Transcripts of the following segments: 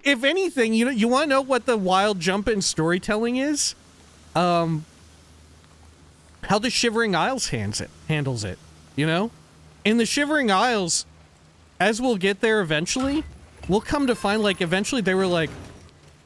If anything, you want to know what the wild jump in storytelling is? How the Shivering Isles handles it, you know? In the Shivering Isles, as we'll get there eventually, we'll come to find, like, eventually they were like,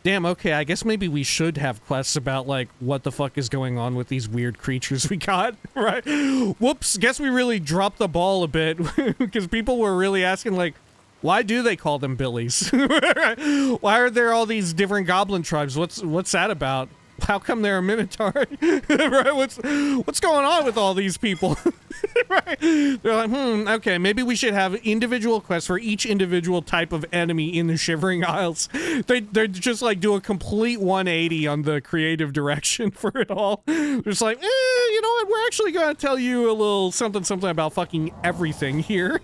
damn, okay, I guess maybe we should have quests about, like, what the fuck is going on with these weird creatures we got, right? Whoops, guess we really dropped the ball a bit, because people were really asking, like, why do they call them billies? Why are there all these different goblin tribes? What's that about? How come they're a minotaur? Right? What's going on with all these people? Right? They're like, okay, maybe we should have individual quests for each individual type of enemy in the Shivering Isles. They're just like do a complete 180 on the creative direction for it all. They're just like, you know what? We're actually gonna tell you a little something about fucking everything here.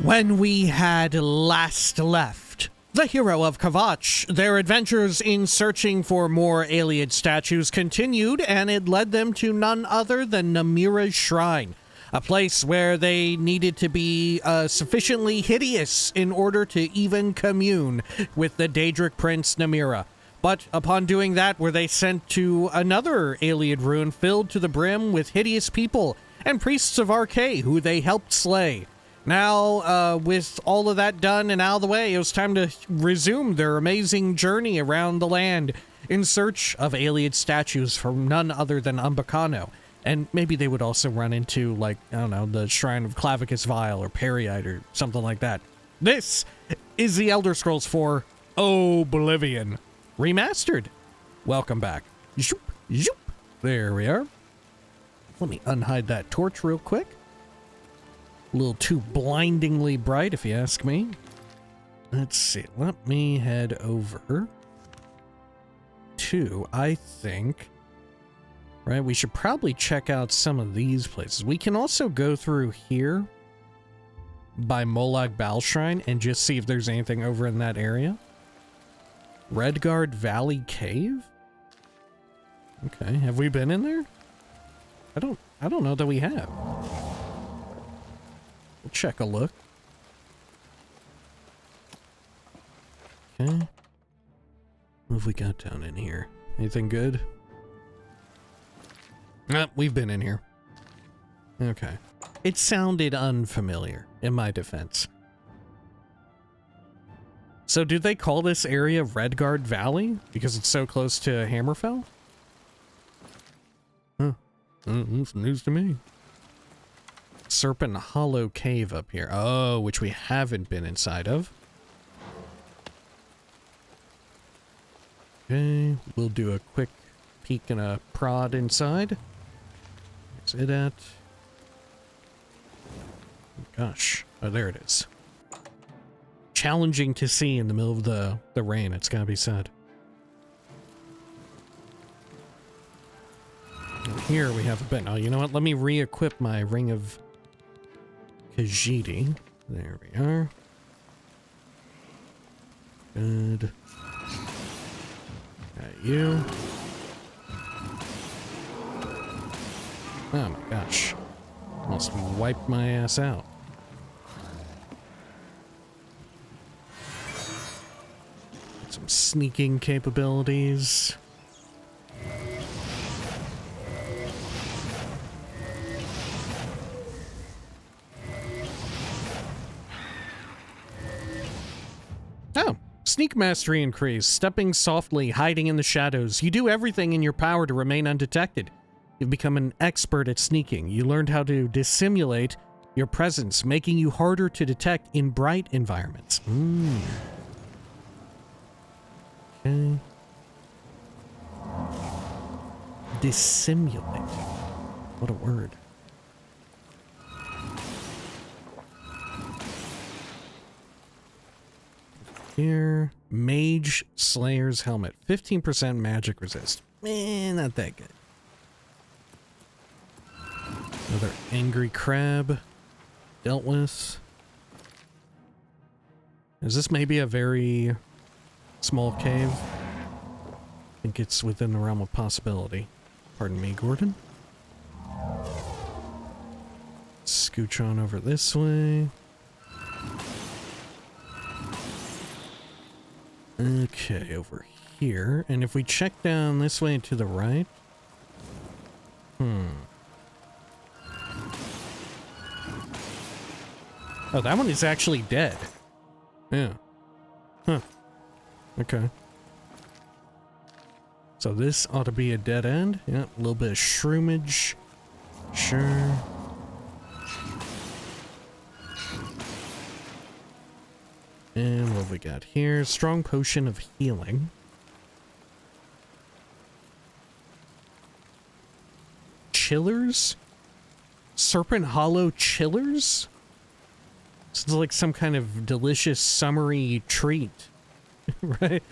When we had last left the hero of Kvatch, their adventures in searching for more Ayleid statues continued, and it led them to none other than Namira's Shrine, a place where they needed to be sufficiently hideous in order to even commune with the Daedric Prince Namira. But upon doing that, were they sent to another Ayleid ruin filled to the brim with hideous people and priests of Arkay who they helped slay. Now, with all of that done and out of the way, it was time to resume their amazing journey around the land in search of Ayleid statues from none other than Umbacano. And maybe they would also run into, like, I don't know, the Shrine of Clavicus Vile or Periite or something like that. This is the Elder Scrolls 4 Oblivion Remastered. Welcome back. Zoop, zoop. There we are. Let me unhide that torch real quick. A little too blindingly bright, if you ask me. Let's see. Let me head over to, I think, right, we should probably check out some of these places. We can also go through here by Molag Bal Shrine and just see if there's anything over in that area. Redguard Valley Cave? Okay, have we been in there? I don't know that we have. We'll check a look. Okay. What have we got down in here? Anything good? We've been in here. Okay. It sounded unfamiliar, in my defense. So did they call this area Redguard Valley? Because it's so close to Hammerfell? Huh. That's news to me. Serpent Hollow Cave up here. Oh, which we haven't been inside of. Okay, we'll do a quick peek and a prod inside. Where's it at? Gosh. Oh, there it is. Challenging to see in the middle of the rain, it's gotta be said. And here we have a bit. Oh, you know what? Let me re-equip my Ring of Khajiit. There we are. Good. Got you. Oh my gosh. Must have wiped my ass out. Got some sneaking capabilities. Oh, sneak mastery increased. Stepping softly, hiding in the shadows. You do everything in your power to remain undetected. You've become an expert at sneaking. You learned how to dissimulate your presence, making you harder to detect in bright environments. Okay. Dissimulate. What a word. Here, Mage Slayer's Helmet. 15% magic resist. Not that good. Another angry crab. Dealt with. Is this maybe a very small cave? I think it's within the realm of possibility. Pardon me, Gordon. Scooch on over this way. Okay, over here. And if we check down this way to the right... Oh, that one is actually dead. Yeah. Huh. Okay. So this ought to be a dead end. Yeah, a little bit of shroomage. Sure. And what have we got here? Strong potion of healing. Chillers? Serpent Hollow chillers? It's like some kind of delicious summery treat. Right?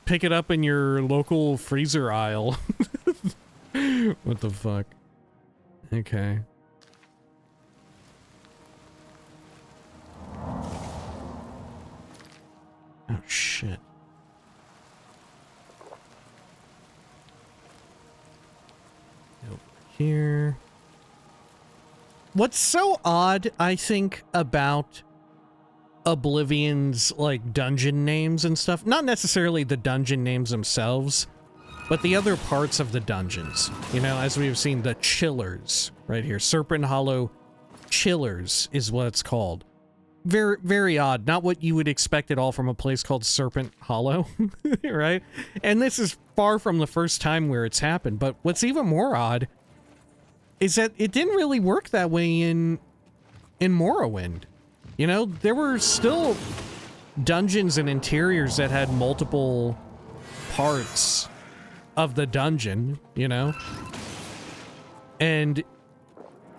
Pick it up in your local freezer aisle. What the fuck? Okay. Oh, shit. Over here. What's so odd, I think, about Oblivion's, like, dungeon names and stuff, not necessarily the dungeon names themselves, but the other parts of the dungeons. You know, as we've seen, the Chillers, right here. Serpent Hollow Chillers is what it's called. Very, very odd. Not what you would expect at all from a place called Serpent Hollow, right? And this is far from the first time where it's happened, but what's even more odd is that it didn't really work that way in Morrowind. You know, there were still dungeons and interiors that had multiple parts of the dungeon, you know? And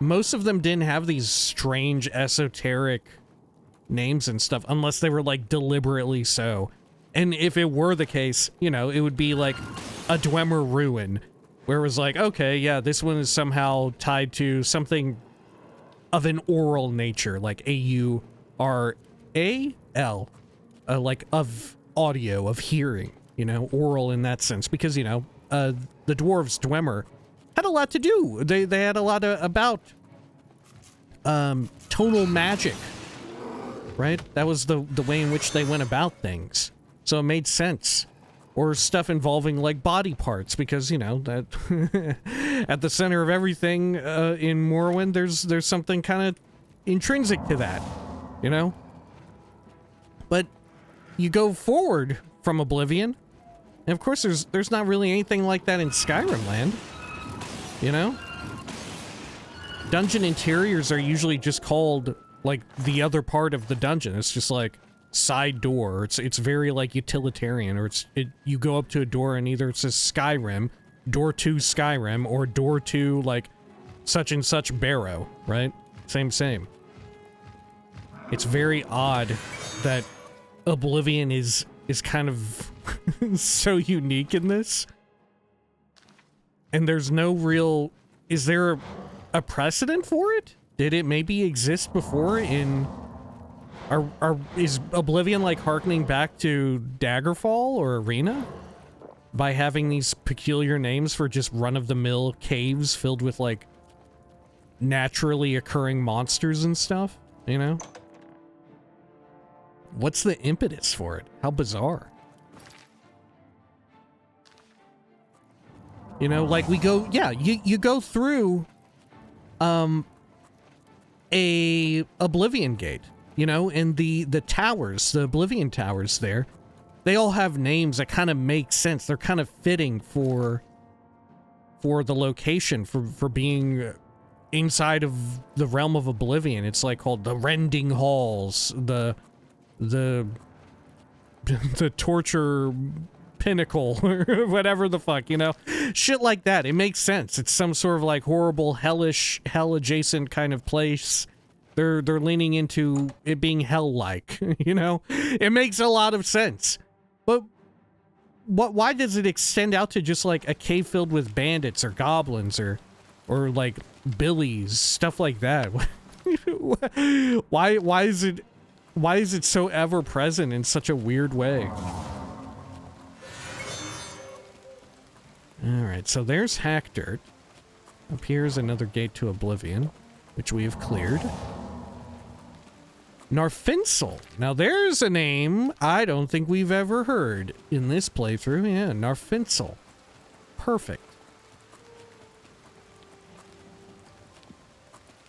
most of them didn't have these strange, esoteric names and stuff, unless they were, like, deliberately so. And if it were the case, you know, it would be like a Dwemer Ruin, where it was like, okay, yeah, this one is somehow tied to something of an oral nature, like A-U-R-A-L, like of audio, of hearing, you know, oral in that sense, because, you know, the dwarves, Dwemer, had a lot to do. They had a lot about tonal magic, right? That was the way in which they went about things. So it made sense. Or stuff involving, like, body parts, because, you know, that at the center of everything in Morrowind, there's something kind of intrinsic to that, you know? But you go forward from Oblivion, and of course there's not really anything like that in Skyrim land, you know? Dungeon interiors are usually just called, like, the other part of the dungeon. It's just like side door. It's very, like, utilitarian, or you go up to a door and either it says Skyrim, door to Skyrim, or door to, like, such and such barrow, right? Same. It's very odd that Oblivion is kind of so unique in this. And there's no real... Is there a precedent for it? Did it maybe exist before in... Is Oblivion, like, harkening back to Daggerfall or Arena? By having these peculiar names for just run-of-the-mill caves filled with, like, naturally occurring monsters and stuff, you know? What's the impetus for it? How bizarre. You know, like, we go... Yeah, you go through... a Oblivion Gate. You know, and the towers, the Oblivion towers there, they all have names that kind of make sense. They're kind of fitting for the location, for being inside of the realm of Oblivion. It's like called the Rending Halls, the Torture Pinnacle, or whatever the fuck, you know? Shit like that. It makes sense. It's some sort of, like, horrible, hellish, hell-adjacent kind of place. They're leaning into it being hell-like, you know? It makes a lot of sense. But why does it extend out to just, like, a cave filled with bandits or goblins or like, billies, stuff like that? Why is it so ever present in such a weird way? Alright, so there's Hackdirt. Up here's another gate to Oblivion, which we have cleared. Narfinsel. Now there's a name I don't think we've ever heard in this playthrough. Yeah, Narfinsel. Perfect.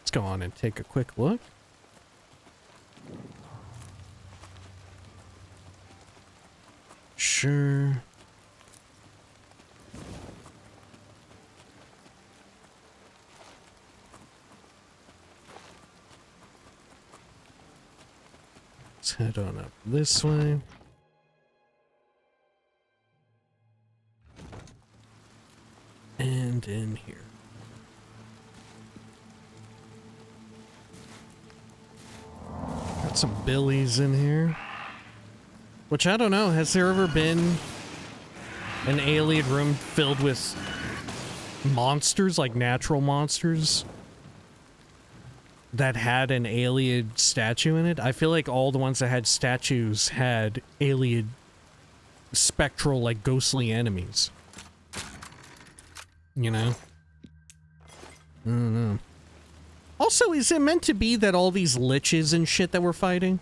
Let's go on and take a quick look. Sure. Let's head on up this way. And in here. Got some billies in here. Which, I don't know, has there ever been an alien room filled with monsters, like natural monsters, that had an alien statue in it? I feel like all the ones that had statues had alien spectral, like ghostly enemies. You know? I don't know. Also, is it meant to be that all these liches and shit that we're fighting,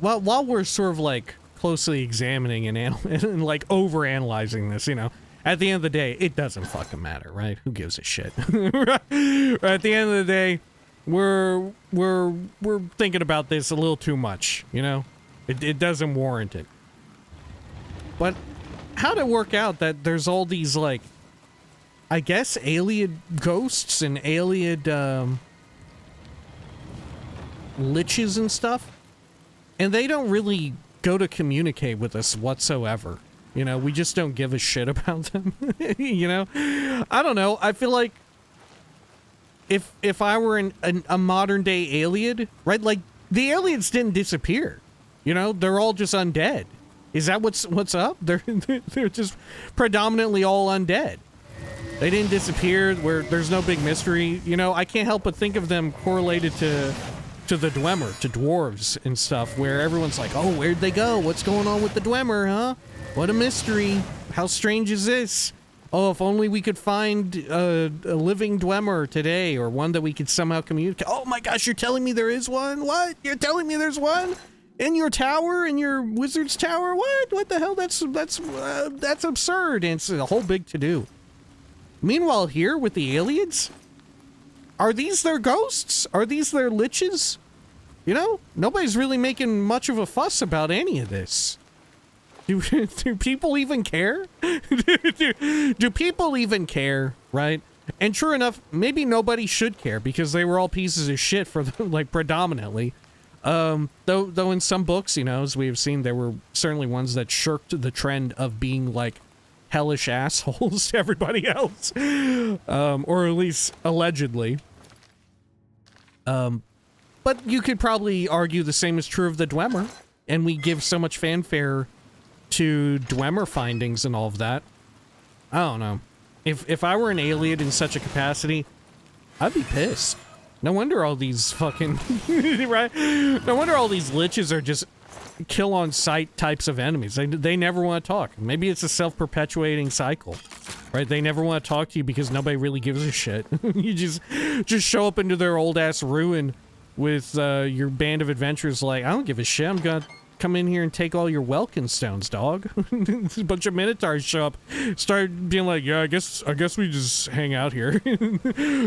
while we're sort of like closely examining and like over-analyzing this, you know, at the end of the day, it doesn't fucking matter, right? Who gives a shit? At the end of the day, we're thinking about this a little too much, you know? It doesn't warrant it. But how'd it work out that there's all these, like, I guess alien ghosts and alien liches and stuff, and they don't really go to communicate with us whatsoever? You know, we just don't give a shit about them. You know? I don't know. I feel like if I were a modern day alien, right? Like, the aliens didn't disappear. You know, they're all just undead. Is that what's up? They're just predominantly all undead. They didn't disappear. There's no big mystery. You know, I can't help but think of them correlated to the Dwemer, to dwarves and stuff, where everyone's like, oh, where'd they go? What's going on with the Dwemer, huh? What a mystery. How strange is this? Oh, if only we could find a living Dwemer today, or one that we could somehow communicate. Oh my gosh, you're telling me there is one? What? You're telling me there's one? In your tower? In your wizard's tower? What? What the hell? That's absurd. And it's a whole big to-do. Meanwhile, here with the aliens, are these their ghosts? Are these their liches? You know, nobody's really making much of a fuss about any of this. Do people even care? do people even care, right? And sure enough, maybe nobody should care, because they were all pieces of shit for the, like, predominantly. Though in some books, you know, as we have seen, there were certainly ones that shirked the trend of being, like, hellish assholes to everybody else. Or at least allegedly. But you could probably argue the same is true of the Dwemer, and we give so much fanfare to Dwemer findings and all of that. I don't know. If I were an alien in such a capacity, I'd be pissed. No wonder all these fucking... right? No wonder all these liches are just kill-on-sight types of enemies. They never want to talk. Maybe it's a self-perpetuating cycle, right? They never want to talk to you because nobody really gives a shit. You just show up into their old-ass ruin with your band of adventurers like, I don't give a shit, I'm gonna come in here and take all your Welkin stones, dog. A bunch of Minotaurs show up, start being like, yeah, I guess we just hang out here.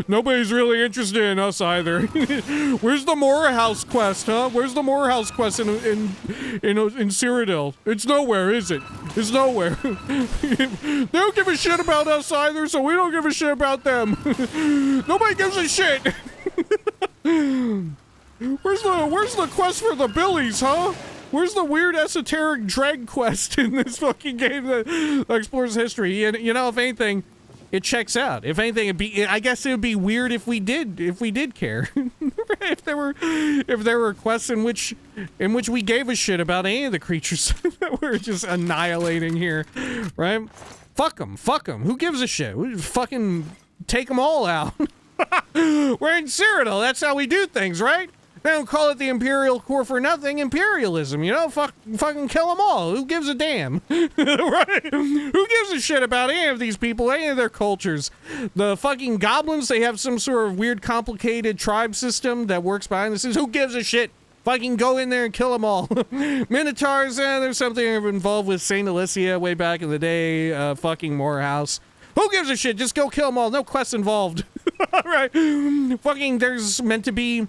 Nobody's really interested in us either. Where's the Moorhouse quest, huh? Where's the Moorhouse quest in Cyrodiil? It's nowhere, is it? It's nowhere. They don't give a shit about us either, so we don't give a shit about them. Nobody gives a shit. Where's the quest for the Billies, huh? Where's the weird esoteric drag quest in this fucking game that explores history? And, you know, if anything, it checks out. If anything, I guess it would be weird if we did care. if there were quests in which we gave a shit about any of the creatures that we're just annihilating here, right? Fuck them. Who gives a shit? We just fucking take them all out. We're in Cyrodiil. That's how we do things, right? They don't call it the Imperial Corps for nothing. Imperialism, you know? Fucking kill them all. Who gives a damn? Right? Who gives a shit about any of these people, any of their cultures? The fucking goblins, they have some sort of weird, complicated tribe system that works behind the scenes. Who gives a shit? Fucking go in there and kill them all. Minotaurs, there's something involved with Saint Alicia way back in the day. Fucking Morehouse. Who gives a shit? Just go kill them all. No quest involved. Right? Fucking, there's meant to be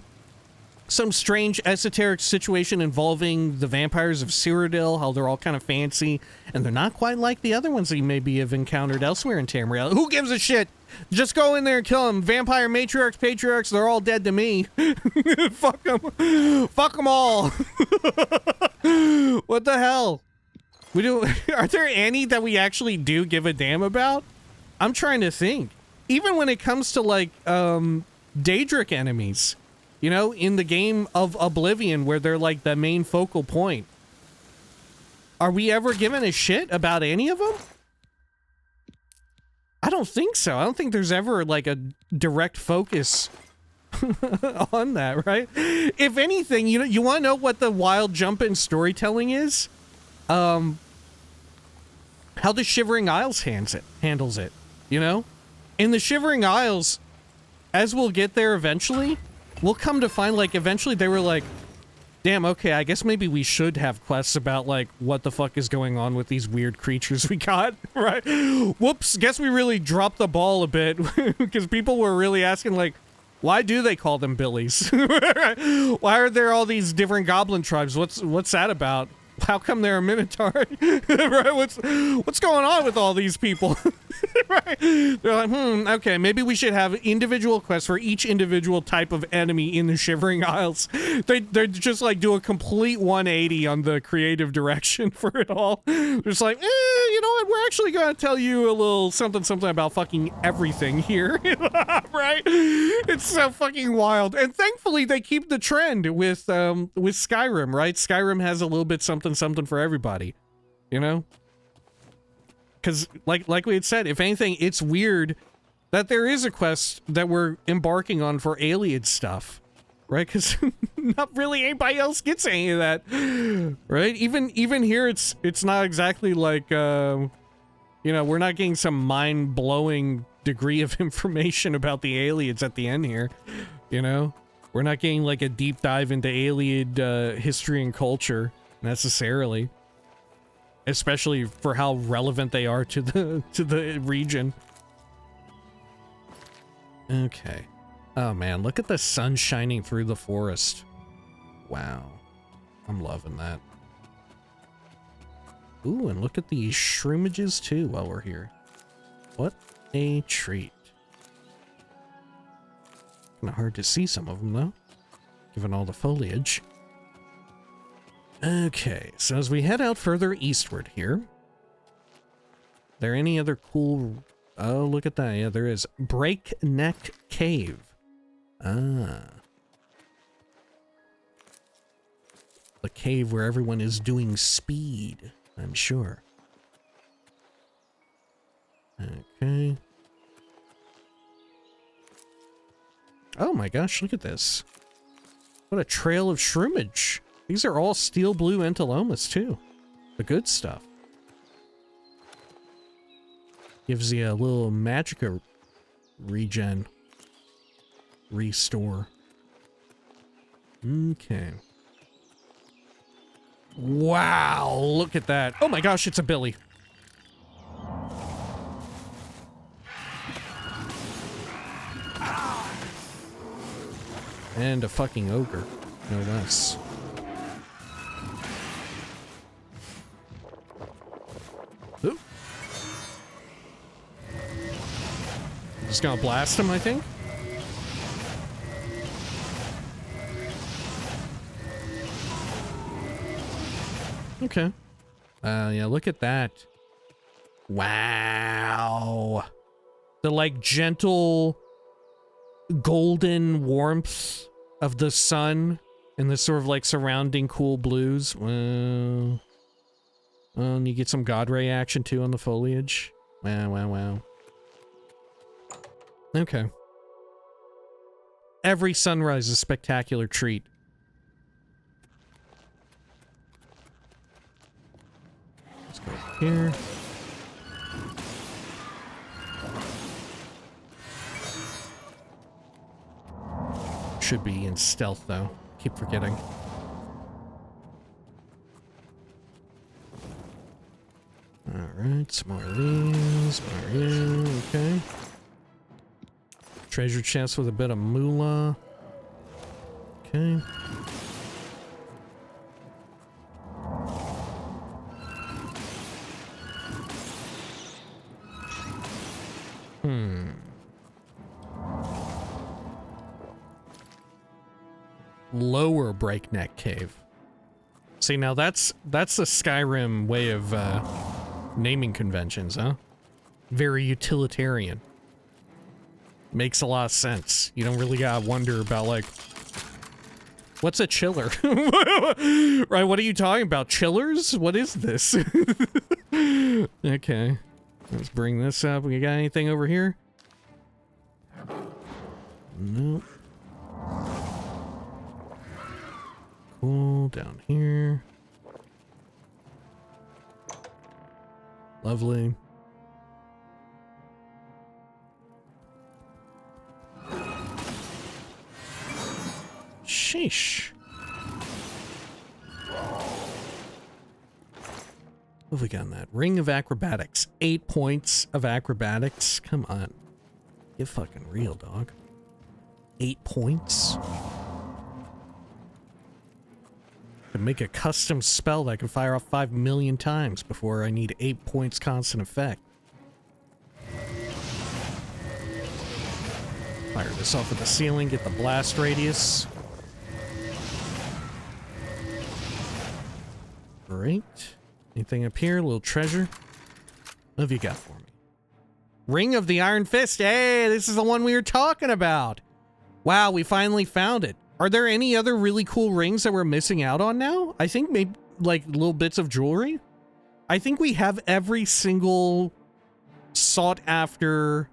some strange esoteric situation involving the vampires of Cyrodiil, how they're all kind of fancy, and they're not quite like the other ones that you maybe have encountered elsewhere in Tamriel. Who gives a shit? Just go in there and kill them. Vampire matriarchs, patriarchs, they're all dead to me. Fuck them. Fuck them all. What the hell? Are there any that we actually do give a damn about? I'm trying to think. Even when it comes to, like, Daedric enemies, you know, in the game of Oblivion, where they're, like, the main focal point. Are we ever giving a shit about any of them? I don't think so. I don't think there's ever, like, a direct focus on that, right? If anything, you know, you want to know what the wild jump in storytelling is? How the Shivering Isles handles it, you know? In the Shivering Isles, as we'll get there eventually, we'll come to find, like, eventually they were like, damn, okay, I guess maybe we should have quests about, like, what the fuck is going on with these weird creatures we got, right? Whoops, guess we really dropped the ball a bit, because people were really asking, like, why do they call them billies? Why are there all these different goblin tribes? What's that about? How come they're a minotaur? Right? What's going on with all these people? Right? They're like, okay, maybe we should have individual quests for each individual type of enemy in the Shivering Isles. They're just like do a complete 180 on the creative direction for it all. They're just like, you know what? We're actually going to tell you a little something about fucking everything here. Right? It's so fucking wild. And thankfully they keep the trend with Skyrim, right? Skyrim has a little bit something for everybody, you know? Because like we had said, if anything, it's weird that there is a quest that we're embarking on for alien stuff, right? Because not really anybody else gets any of that, right? Even here, it's not exactly like you know, we're not getting some mind-blowing degree of information about the aliens at the end here, you know? We're not getting like a deep dive into alien history and culture necessarily, especially for how relevant they are to the region. Okay. Oh man, look at the sun shining through the forest. Wow. I'm loving that. Ooh, and look at these shroomages too while we're here. What a treat. Kinda hard to see some of them though, given all the foliage. Okay, so as we head out further eastward here, there any other cool... Oh, look at that. Yeah, there is. Breakneck Cave. Ah. The cave where everyone is doing speed, I'm sure. Okay. Oh my gosh, look at this. What a trail of shroomage. These are all steel blue Entalomas too. The good stuff. Gives you a little magicka regen. Restore. Okay. Wow, look at that. Oh my gosh, it's a Billy. And a fucking ogre, no less. Ooh. Just gonna blast him, I think. Okay. Yeah, look at that. Wow. The, like, gentle golden warmth of the sun and the sort of, like, surrounding cool blues. Wow. And you get some God Ray action, too, on the foliage. Wow, wow, wow. Okay. Every sunrise is a spectacular treat. here. Should be in stealth, though. Keep forgetting. Alright, some more of these. More of you. Okay. Treasure chest with a bit of moolah. Okay. Lower Breakneck Cave. See, now that's the Skyrim way of naming conventions, huh? Very utilitarian. Makes a lot of sense. You don't really gotta wonder about, like, what's a chiller? Right, what are you talking about? Chillers? What is this? Okay. Let's bring this up. We got anything over here? Nope. Cool, down here. Lovely. Sheesh. What have we got in that? Ring of Acrobatics. 8 points of acrobatics. Come on. Get fucking real, dog. 8 points? I can make a custom spell that I can fire off 5 million times before I need 8 points constant effect. Fire this off at the ceiling, get the blast radius. Great. Anything up here? A little treasure? What have you got for me? Ring of the Iron Fist. Hey, this is the one we were talking about. Wow, we finally found it. Are there any other really cool rings that we're missing out on now? I think maybe like little bits of jewelry. I think we have every single sought after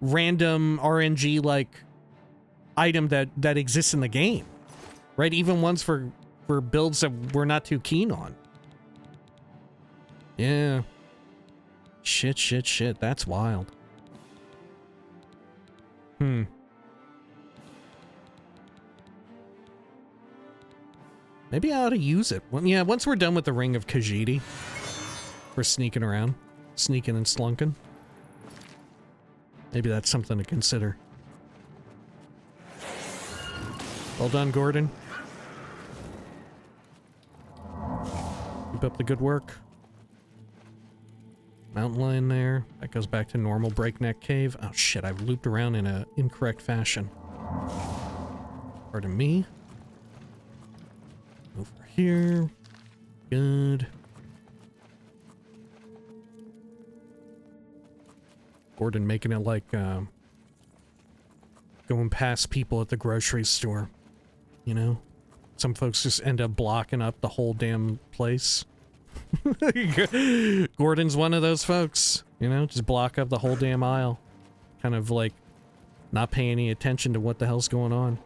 random RNG like item that exists in the game. Right? Even ones for builds that we're not too keen on. Yeah. Shit. That's wild. Maybe I ought to use it. Well, yeah, once we're done with the Ring of Khajiit, we're sneaking around. Sneaking and slunking. Maybe that's something to consider. Well done, Gordon. Keep up the good work. Mountain lion there. That goes back to normal Breakneck Cave. Oh shit, I've looped around in an incorrect fashion. Pardon me. Over here. Good. Gordon making it like, going past people at the grocery store. You know? Some folks just end up blocking up the whole damn place. Gordon's one of those folks. You know? Just block up the whole damn aisle. Kind of like, not paying any attention to what the hell's going on.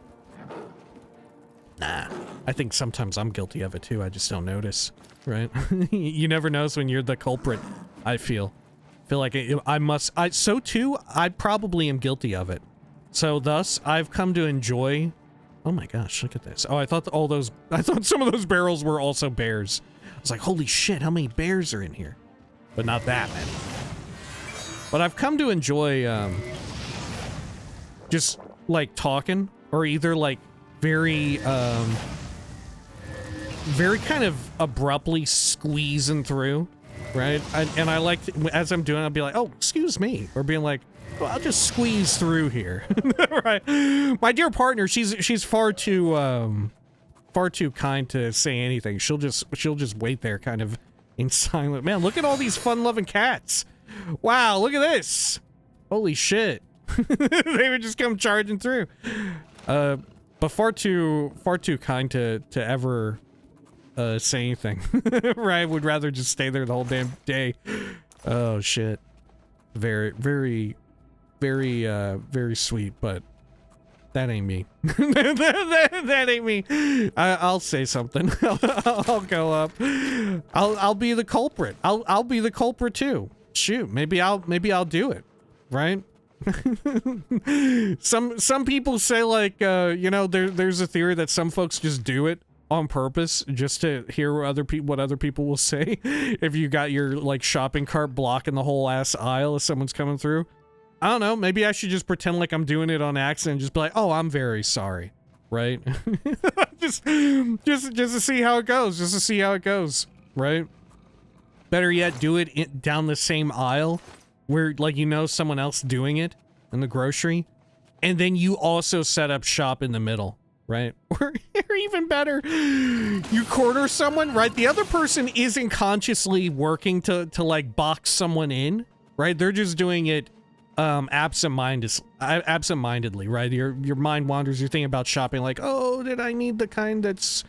Nah. I think sometimes I'm guilty of it too, I just don't notice, right? You never notice when you're the culprit, I feel like so too, I probably am guilty of it. So thus, I've come to enjoy, oh my gosh, look at this. Oh, I thought some of those barrels were also bears. I was like, holy shit, how many bears are in here? But not that many. But I've come to enjoy, just, like, talking, or either, like, very kind of abruptly squeezing through, right? And I like, as I'm doing it, I'll be like, oh, excuse me. Or being like, well, I'll just squeeze through here. Right? My dear partner, she's far too kind to say anything. She'll just wait there kind of in silence. Man, look at all these fun-loving cats. Wow, look at this. Holy shit. They would just come charging through. But far too kind to ever say anything. Right? Would rather just stay there the whole damn day. Oh shit. Very sweet, but That ain't me. that ain't me. I'll say something. I'll go up. I'll be the culprit. I'll be the culprit too. Shoot, maybe I'll do it, right? Some people say, like, you know, there's a theory that some folks just do it on purpose just to hear what other people will say. If you got your, like, shopping cart blocking the whole ass aisle if someone's coming through. I don't know, maybe I should just pretend like I'm doing it on accident and just be like, oh, I'm very sorry, right? just to see how it goes, right? Better yet, do it down the same aisle where, like, you know someone else doing it in the grocery, and then you also set up shop in the middle, right? Or even better, you corner someone, right? The other person isn't consciously working to like box someone in, right? They're just doing it absent-mindedly, right? Your mind wanders, you're thinking about shopping like, oh, did I need the kind that's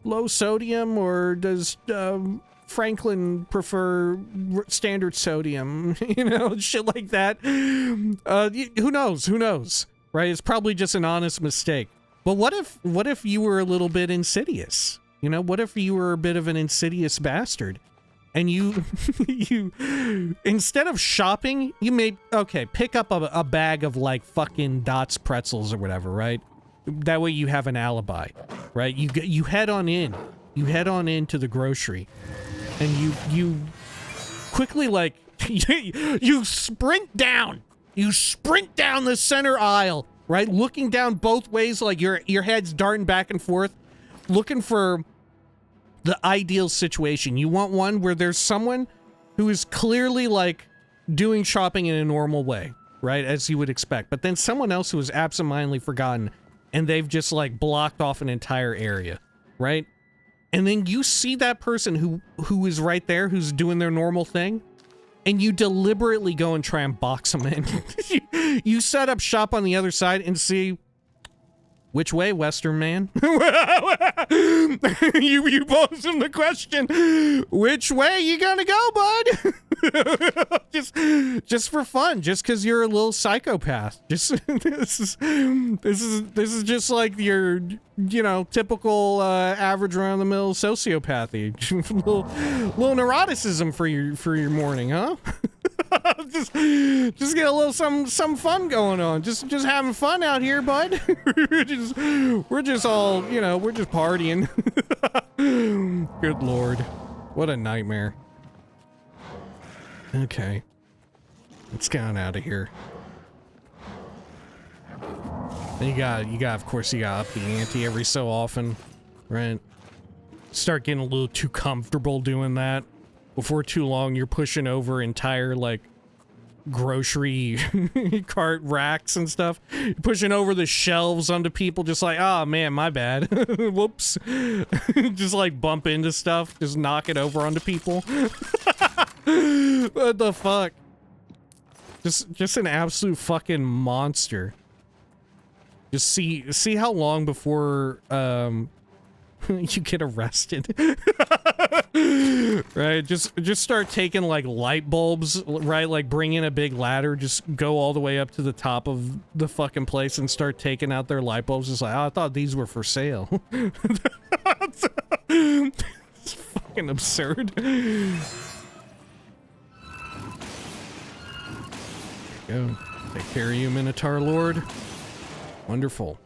low sodium, or does Franklin prefer standard sodium? You know, shit like that. Who knows, right? It's probably just an honest mistake. But what if you were a little bit insidious? You know, what if you were a bit of an insidious bastard? And you instead of shopping, you may, okay, pick up a bag of, like, fucking Dots pretzels or whatever, right? That way you have an alibi, right? You head on in. You head on into the grocery, and you quickly, like, you sprint down the center aisle, right? Looking down both ways, like your head's darting back and forth, looking for the ideal situation. You want one where there's someone who is clearly, like, doing shopping in a normal way, right? As you would expect. But then someone else who is absentmindedly forgotten, and they've just, like, blocked off an entire area, right? And then you see that person who is right there, who's doing their normal thing, and you deliberately go and try and box them in. You set up shop on the other side and see, which way, Western man? you pose him the question, which way you gonna go, bud? just for fun, just because you're a little psychopath. This is just like your, you know, typical average around the mill sociopathy. little neuroticism for your morning, huh? just get a little some fun going on. Just having fun out here, bud. we're just all, you know, we're just partying. Good Lord, what a nightmare. Okay, let's get on out of here. And you got of course you got up the ante every so often, right? Start getting a little too comfortable doing that. Before too long, you're pushing over entire, like, grocery cart racks and stuff. You're pushing over the shelves onto people, just like, oh man, my bad. Whoops. Just, like, bump into stuff, just knock it over onto people. What the fuck? Just an absolute fucking monster. Just see how long before you get arrested. Right, just start taking, like, light bulbs, right? Like, bring in a big ladder, just go all the way up to the top of the fucking place and start taking out their light bulbs. Just like, oh, I thought these were for sale. It's fucking absurd. There you go. Take care of you, Minotaur Lord. Wonderful.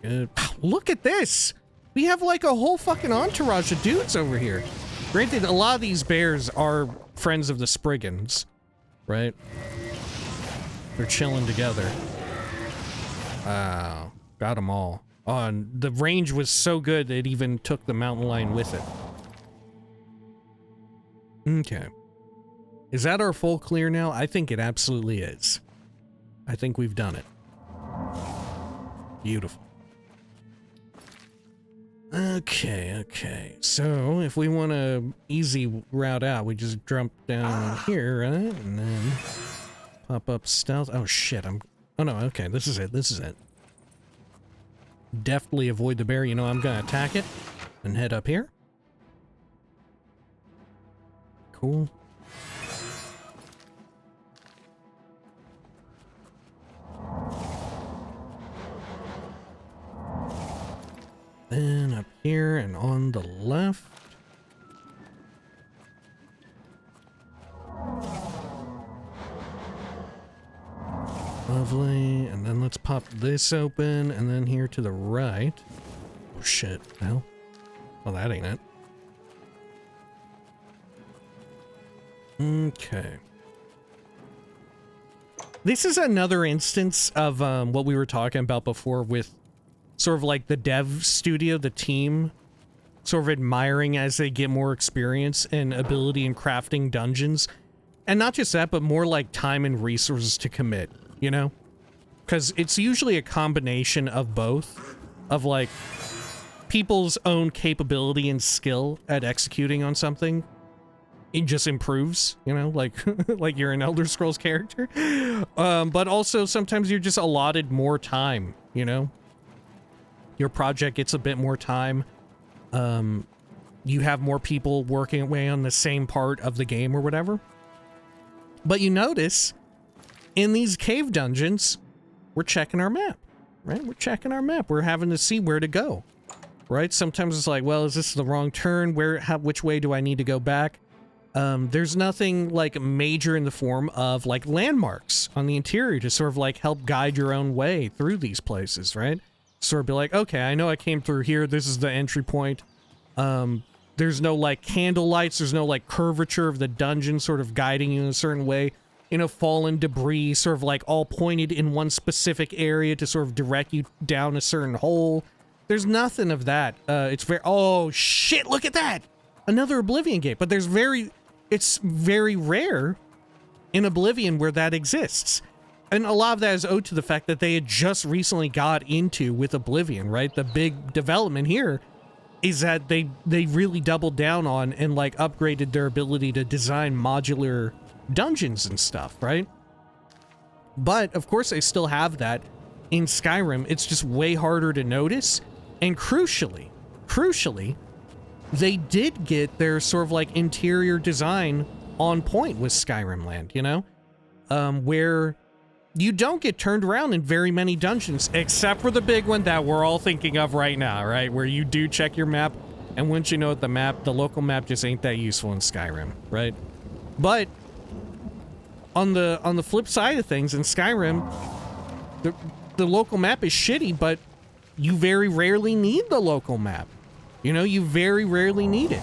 Good. Look at this! We have, like, a whole fucking entourage of dudes over here. Granted, a lot of these bears are friends of the Spriggans, right? They're chilling together. Wow. Got them all. Oh, and the range was so good that it even took the mountain lion with it. Okay. Is that our full clear now? I think it absolutely is. I think we've done it. Beautiful. Okay. So, if we want a easy route out, we just jump down here, right? And then pop up stealth. Oh shit, oh no, okay, this is it. Deftly avoid the bear. You know, I'm gonna attack it and head up here. Cool. Then up here and on the left. Lovely. And then let's pop this open, and then here to the right. Oh shit. No. Well, that ain't it. Okay. This is another instance of what we were talking about before with sort of like the dev studio, the team, sort of admiring as they get more experience and ability in crafting dungeons. And not just that, but more like time and resources to commit, you know? Because it's usually a combination of both, of like people's own capability and skill at executing on something. It just improves, you know, like like you're an Elder Scrolls character. But also sometimes you're just allotted more time, you know? Your project gets a bit more time. You have more people working away on the same part of the game or whatever. But you notice, in these cave dungeons, we're checking our map, right? We're checking our map. We're having to see where to go, right? Sometimes it's like, well, is this the wrong turn? Which way do I need to go back? There's nothing like major in the form of like landmarks on the interior to sort of like help guide your own way through these places, right? Sort of be like, okay, I know I came through here. This is the entry point. There's no like candle lights. There's no like curvature of the dungeon sort of guiding you in a certain way. You know, fallen debris sort of like all pointed in one specific area to sort of direct you down a certain hole. There's nothing of that. It's very, oh shit, look at that. Another Oblivion gate, but it's very rare in Oblivion where that exists. And a lot of that is owed to the fact that they had just recently got into with Oblivion, right? The big development here is that they really doubled down on and like upgraded their ability to design modular dungeons and stuff, right? But of course they still have that in Skyrim. It's just way harder to notice. And crucially, they did get their sort of like interior design on point with Skyrim Land, you know? Where you don't get turned around in very many dungeons, except for the big one that we're all thinking of right now, right? Where you do check your map, and once you know it, the local map just ain't that useful in Skyrim, right? But on the flip side of things, in Skyrim, the local map is shitty, but you very rarely need the local map. You know, you very rarely need it.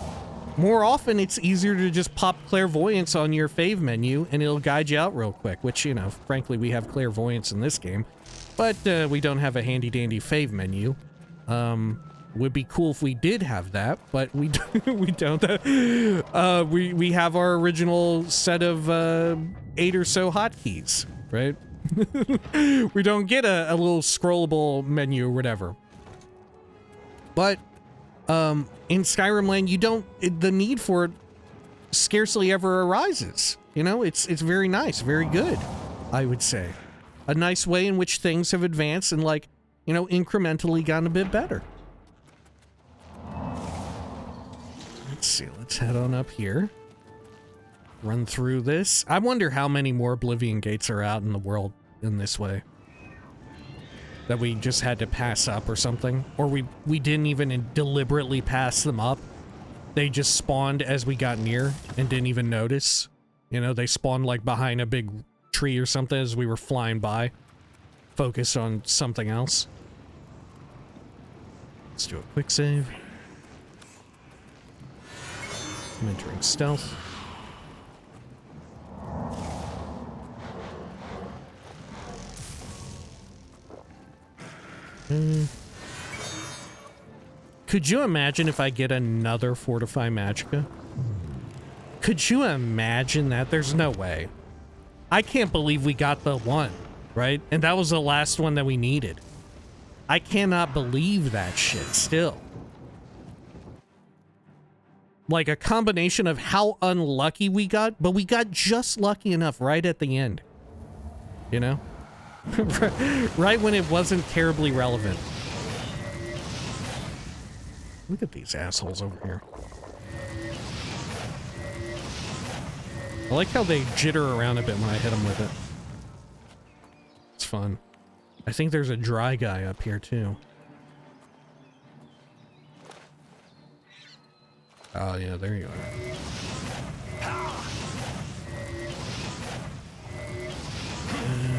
More often, it's easier to just pop clairvoyance on your fave menu, and it'll guide you out real quick, which, you know, frankly, we have clairvoyance in this game, but we don't have a handy-dandy fave menu. Would be cool if we did have that, but we don't. We have our original set of 8 or so hotkeys, right? We don't get a little scrollable menu or whatever. But in Skyrim Land, the need for it scarcely ever arises. You know, it's very nice, very good, I would say. A nice way in which things have advanced and, like, you know, incrementally gotten a bit better. Let's see, let's head on up here. Run through this. I wonder how many more Oblivion gates are out in the world in this way. That we just had to pass up or something. Or we didn't even deliberately pass them up. They just spawned as we got near and didn't even notice. You know, they spawned like behind a big tree or something as we were flying by. Focused on something else. Let's do a quick save. I'm entering stealth. Could you imagine if I get another Fortify Magicka? Could you imagine that? There's no way. I can't believe we got the one, right? And that was the last one that we needed. I cannot believe that shit still. Like a combination of how unlucky we got, but we got just lucky enough right at the end. You know? Right when it wasn't terribly relevant. Look at these assholes over here. I like how they jitter around a bit when I hit them with it. It's fun. I think there's a dry guy up here too. Oh, yeah, there you are.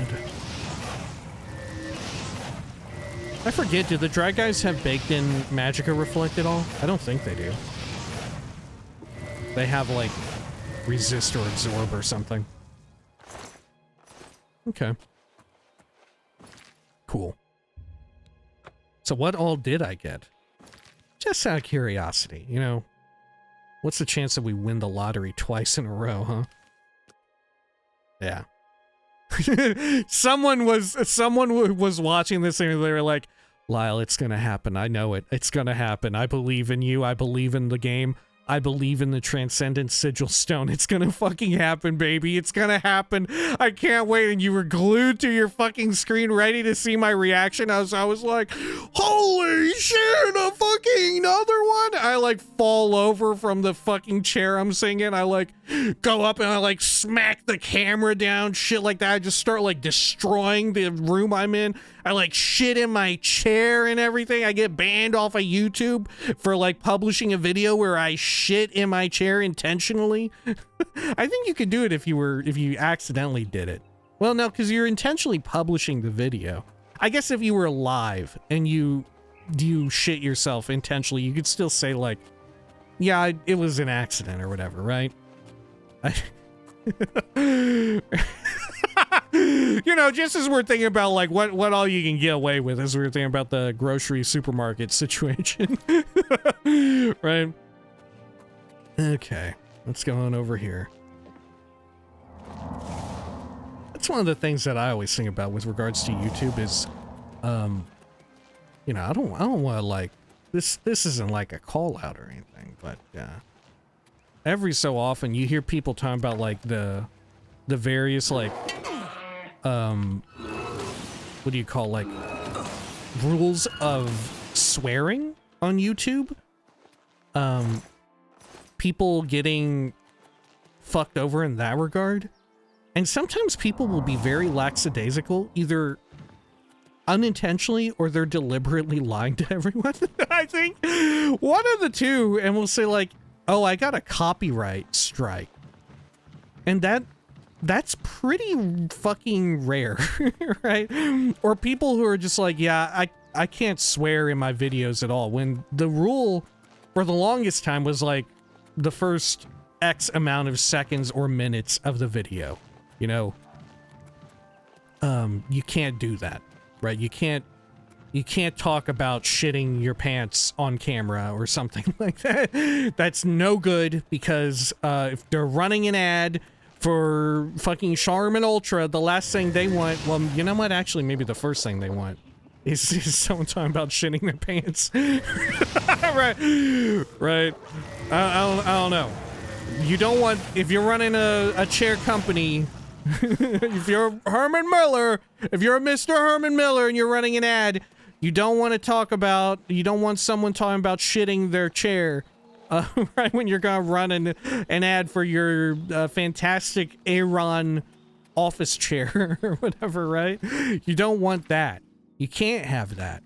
Good. I forget, do the dry guys have baked in Magicka Reflect at all? I don't think they do. They have, like, resist or absorb or something. Okay. Cool. So what all did I get? Just out of curiosity, you know? What's the chance that we win the lottery twice in a row, huh? Yeah. Someone was watching this and they were like, Lyle, it's gonna happen. I know it. It's gonna happen. I believe in you. I believe in the game. I believe in the Transcendent Sigil Stone. It's gonna fucking happen, baby. It's gonna happen. I can't wait. And you were glued to your fucking screen ready to see my reaction. I was like, holy shit, a fucking another one. I like fall over from the fucking chair I'm singing. I like go up and I like smack the camera down, shit like that. I just start like destroying the room I'm in. I like shit in my chair and everything. I get banned off of YouTube for like publishing a video where I shit in my chair intentionally. I think you could do it if you accidentally did it. Well, no, because you're intentionally publishing the video. I guess if you were live and you shit yourself intentionally, you could still say like, yeah, it was an accident or whatever, right? You know, just as we're thinking about like what all you can get away with, as we were thinking about the grocery supermarket situation. Right? Okay, let's go on over here. That's one of the things that I always think about with regards to YouTube is, you know, I don't want to like, this isn't like a call out or anything, but every so often you hear people talking about like the various like, what do you call, like, rules of swearing on YouTube? People getting fucked over in that regard. And sometimes people will be very lackadaisical, either unintentionally or they're deliberately lying to everyone. I think one of the two, and we'll say like, oh, I got a copyright strike. And that's pretty fucking rare, right? Or people who are just like, yeah, I can't swear in my videos at all. When the rule for the longest time was like the first X amount of seconds or minutes of the video, you know, you can't do that, right? You can't talk about shitting your pants on camera or something like that. That's no good because if they're running an ad for fucking Charmin Ultra, the last thing they want, well, you know what? Actually, maybe the first thing they want is someone talking about shitting their pants. Right. I don't know. You don't want, if you're running a chair company, if you're Herman Miller, if you're Mr. Herman Miller and you're running an ad, you don't want someone talking about shitting their chair. Right when you're gonna run an ad for your fantastic Aeron office chair or whatever, right? You don't want that. You can't have that.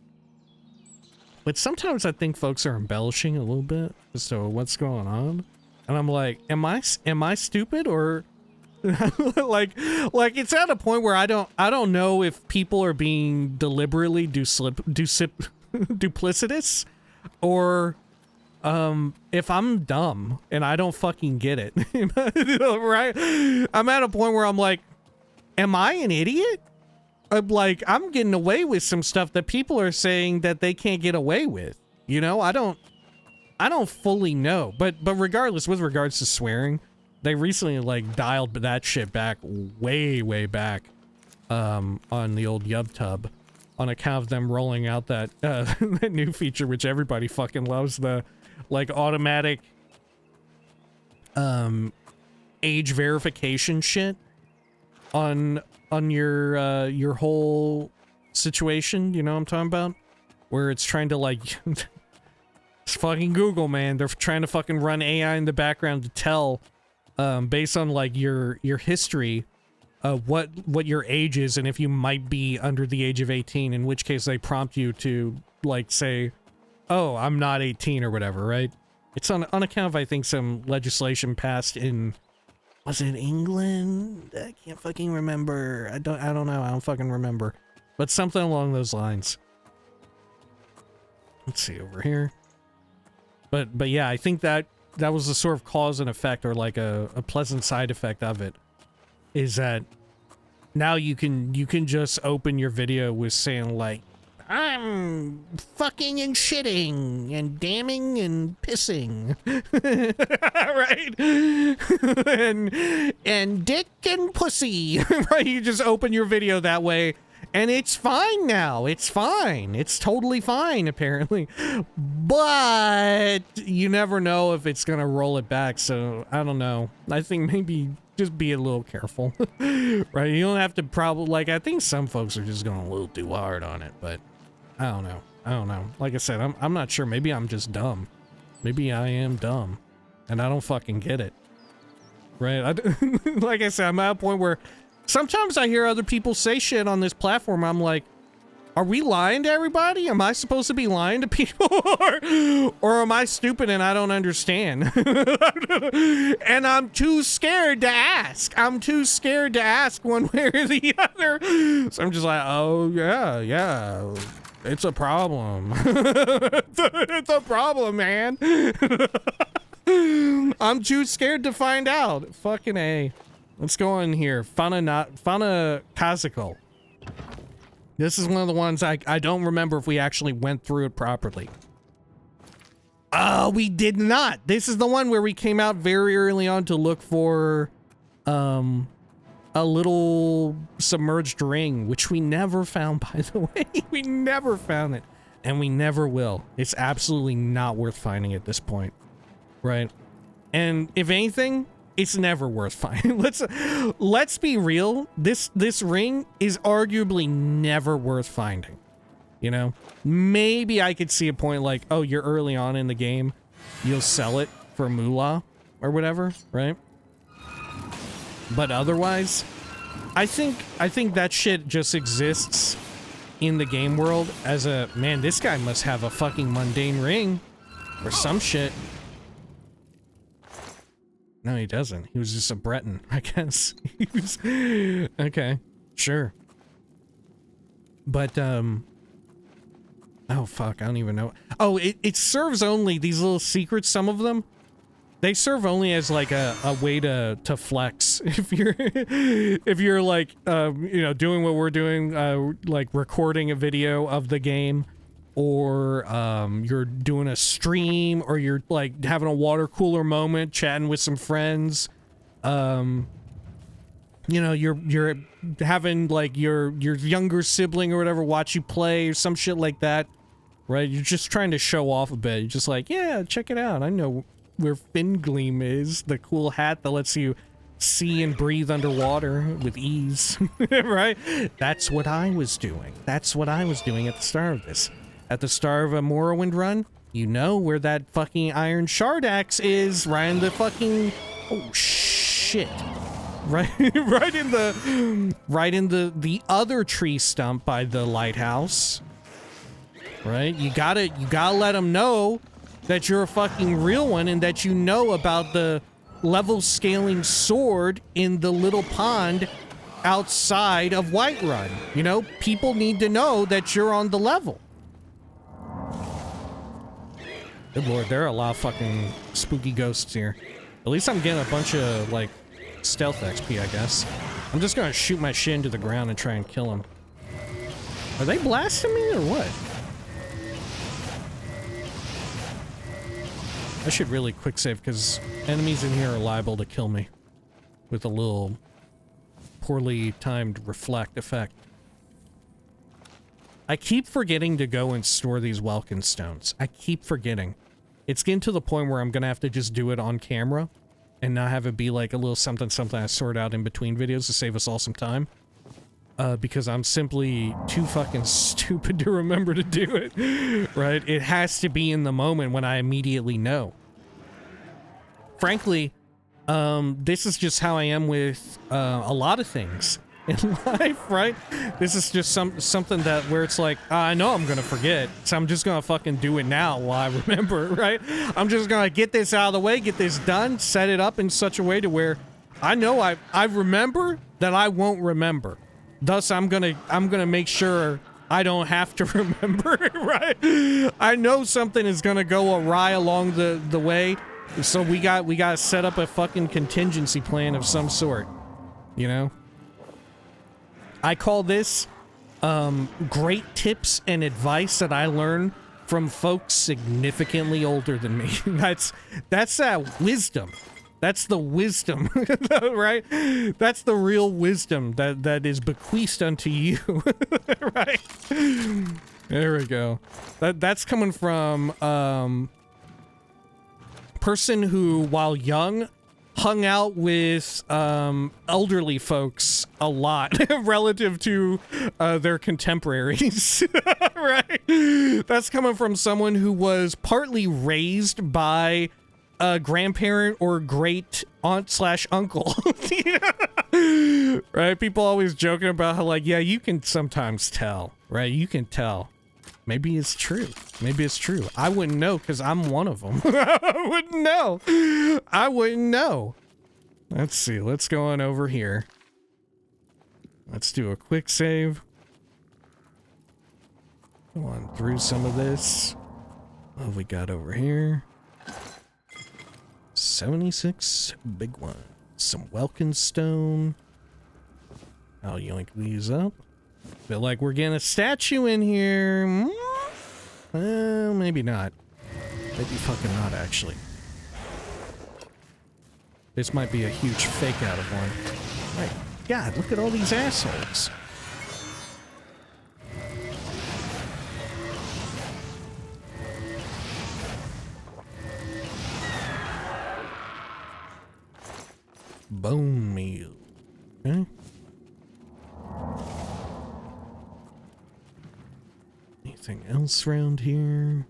But sometimes I think folks are embellishing a little bit as to what's going on, and I'm like, am I stupid or like it's at a point where I don't know if people are being deliberately duplicitous or if I'm dumb and I don't fucking get it. Right? I'm at a point where I'm like, am I an idiot? I'm getting away with some stuff that people are saying that they can't get away with. You know, I don't fully know. But regardless, with regards to swearing, they recently like dialed that shit back way back on the old YubTub on account of them rolling out that that new feature which everybody fucking loves, the like automatic age verification shit on your whole situation, you know what I'm talking about? Where it's trying to like it's fucking Google, man. They're trying to fucking run AI in the background to tell based on like your history what your age is and if you might be under the age of 18, in which case they prompt you to like say, oh, I'm not 18 or whatever, right? It's on account of, I think, some legislation passed in, was it England? I can't fucking remember. I don't know. I don't fucking remember. But something along those lines. Let's see over here. But yeah, I think that was the sort of cause and effect, or like a pleasant side effect of it, is that now you can just open your video with saying like, I'm fucking and shitting and damning and pissing, right? and dick and pussy, right? You just open your video that way, and it's fine now. It's fine. It's totally fine, apparently. But you never know if it's gonna roll it back, so I don't know. I think maybe just be a little careful, right? You don't have to probably, like, I think some folks are just going a little too hard on it, but I don't know. Like I said, I'm not sure. Maybe I'm just dumb. Maybe I am dumb, and I don't fucking get it. Right? Like I said, I'm at a point where sometimes I hear other people say shit on this platform. I'm like, are we lying to everybody? Am I supposed to be lying to people? or am I stupid and I don't understand? And I'm too scared to ask. I'm too scared to ask one way or the other. So I'm just like, oh, yeah. It's a problem. It's a problem, man. I'm too scared to find out. Fucking A. Let's go in here. Fauna Kazakel. This is one of the ones I don't remember if we actually went through it properly. We did not. This is the one where we came out very early on to look for a little submerged ring, which we never found, by the way. We never found it, and we never will. It's absolutely not worth finding at this point, right? And if anything, it's never worth finding. Let's be real. This ring is arguably never worth finding. You know, maybe I could see a point like, oh, you're early on in the game, you'll sell it for moolah or whatever, right? But otherwise, I think that shit just exists in the game world as a, man, this guy must have a fucking mundane ring or some shit. No, he doesn't. He was just a Breton, I guess. He was... Okay, sure. But, oh, fuck, I don't even know. Oh, it serves only, these little secrets, some of them, they serve only as, like, a way to flex. If you're, like, you know, doing what we're doing, like, recording a video of the game, or you're doing a stream, or you're like having a water cooler moment, chatting with some friends. You know, you're having like your younger sibling or whatever watch you play or some shit like that, right? You're just trying to show off a bit. You're just like, yeah, check it out. I know where Fingleam is, the cool hat that lets you see and breathe underwater with ease, right? That's what I was doing. That's what I was doing at the start of this. At the start of a Morrowind run, you know where that fucking iron shard axe is, right in the fucking... Oh, shit. Right in the other tree stump by the lighthouse. Right? You gotta let them know that you're a fucking real one and that you know about the level scaling sword in the little pond outside of Whiterun. You know, people need to know that you're on the level. Good lord, there are a lot of fucking spooky ghosts here. At least I'm getting a bunch of, like, stealth XP, I guess. I'm just gonna shoot my shit into the ground and try and kill them. Are they blasting me or what? I should really quick save, because enemies in here are liable to kill me with a little poorly timed reflect effect. I keep forgetting to go and store these Welkin stones. I keep forgetting. It's getting to the point where I'm gonna have to just do it on camera and not have it be like a little something I sort out in between videos to save us all some time. Because I'm simply too fucking stupid to remember to do it, right? It has to be in the moment when I immediately know. Frankly, this is just how I am with a lot of things. in life, right? This is just something that where it's like, I know I'm gonna forget, so I'm just gonna fucking do it now while I remember, right? I'm just gonna get this out of the way, get this done, set it up in such a way to where I know I remember that I won't remember. Thus, I'm gonna make sure I don't have to remember it, right? I know something is gonna go awry along the way, so we got to set up a fucking contingency plan of some sort, you know? I call this great tips and advice that I learned from folks significantly older than me. That's that wisdom. That's the wisdom, right? That's the real wisdom that is bequeathed unto you, right? There we go. That's coming from person who, while young, hung out with elderly folks a lot relative to their contemporaries, right? That's coming from someone who was partly raised by a grandparent or great aunt slash uncle. Right? People always joking about how, like, yeah, you can sometimes tell, right? You can tell. Maybe it's true. Maybe it's true. I wouldn't know because I'm one of them. I wouldn't know. I wouldn't know. Let's see. Let's go on over here. Let's do a quick save. Go on through some of this. What have we got over here? 76 big one. Some Welkin stone. I'll yoink these up. Feel like we're getting a statue in here. Well, maybe not. Maybe fucking not, actually. This might be a huge fake out of one. My God, look at all these assholes. Bone meal. Okay. Anything else around here?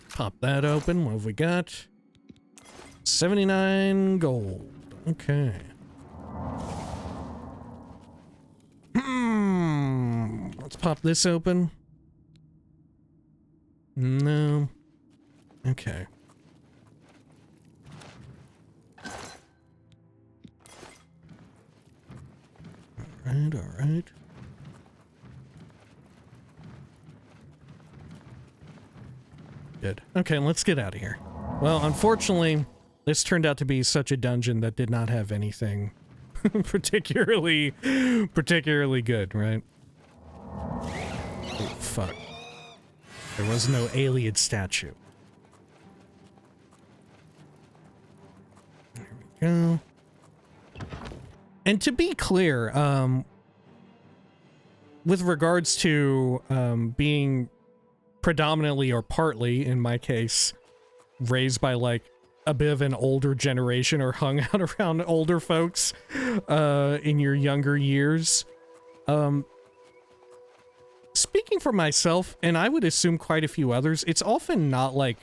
Pop that open. What have we got? 79 gold. Okay. Let's pop this open. No. Okay. All right. Good. Okay, let's get out of here. Well, unfortunately, this turned out to be such a dungeon that did not have anything particularly good, right? Oh, fuck. There was no alien statue. There we go. And to be clear, with regards to being predominantly or partly, in my case, raised by like a bit of an older generation or hung out around older folks in your younger years, speaking for myself, and I would assume quite a few others, it's often not like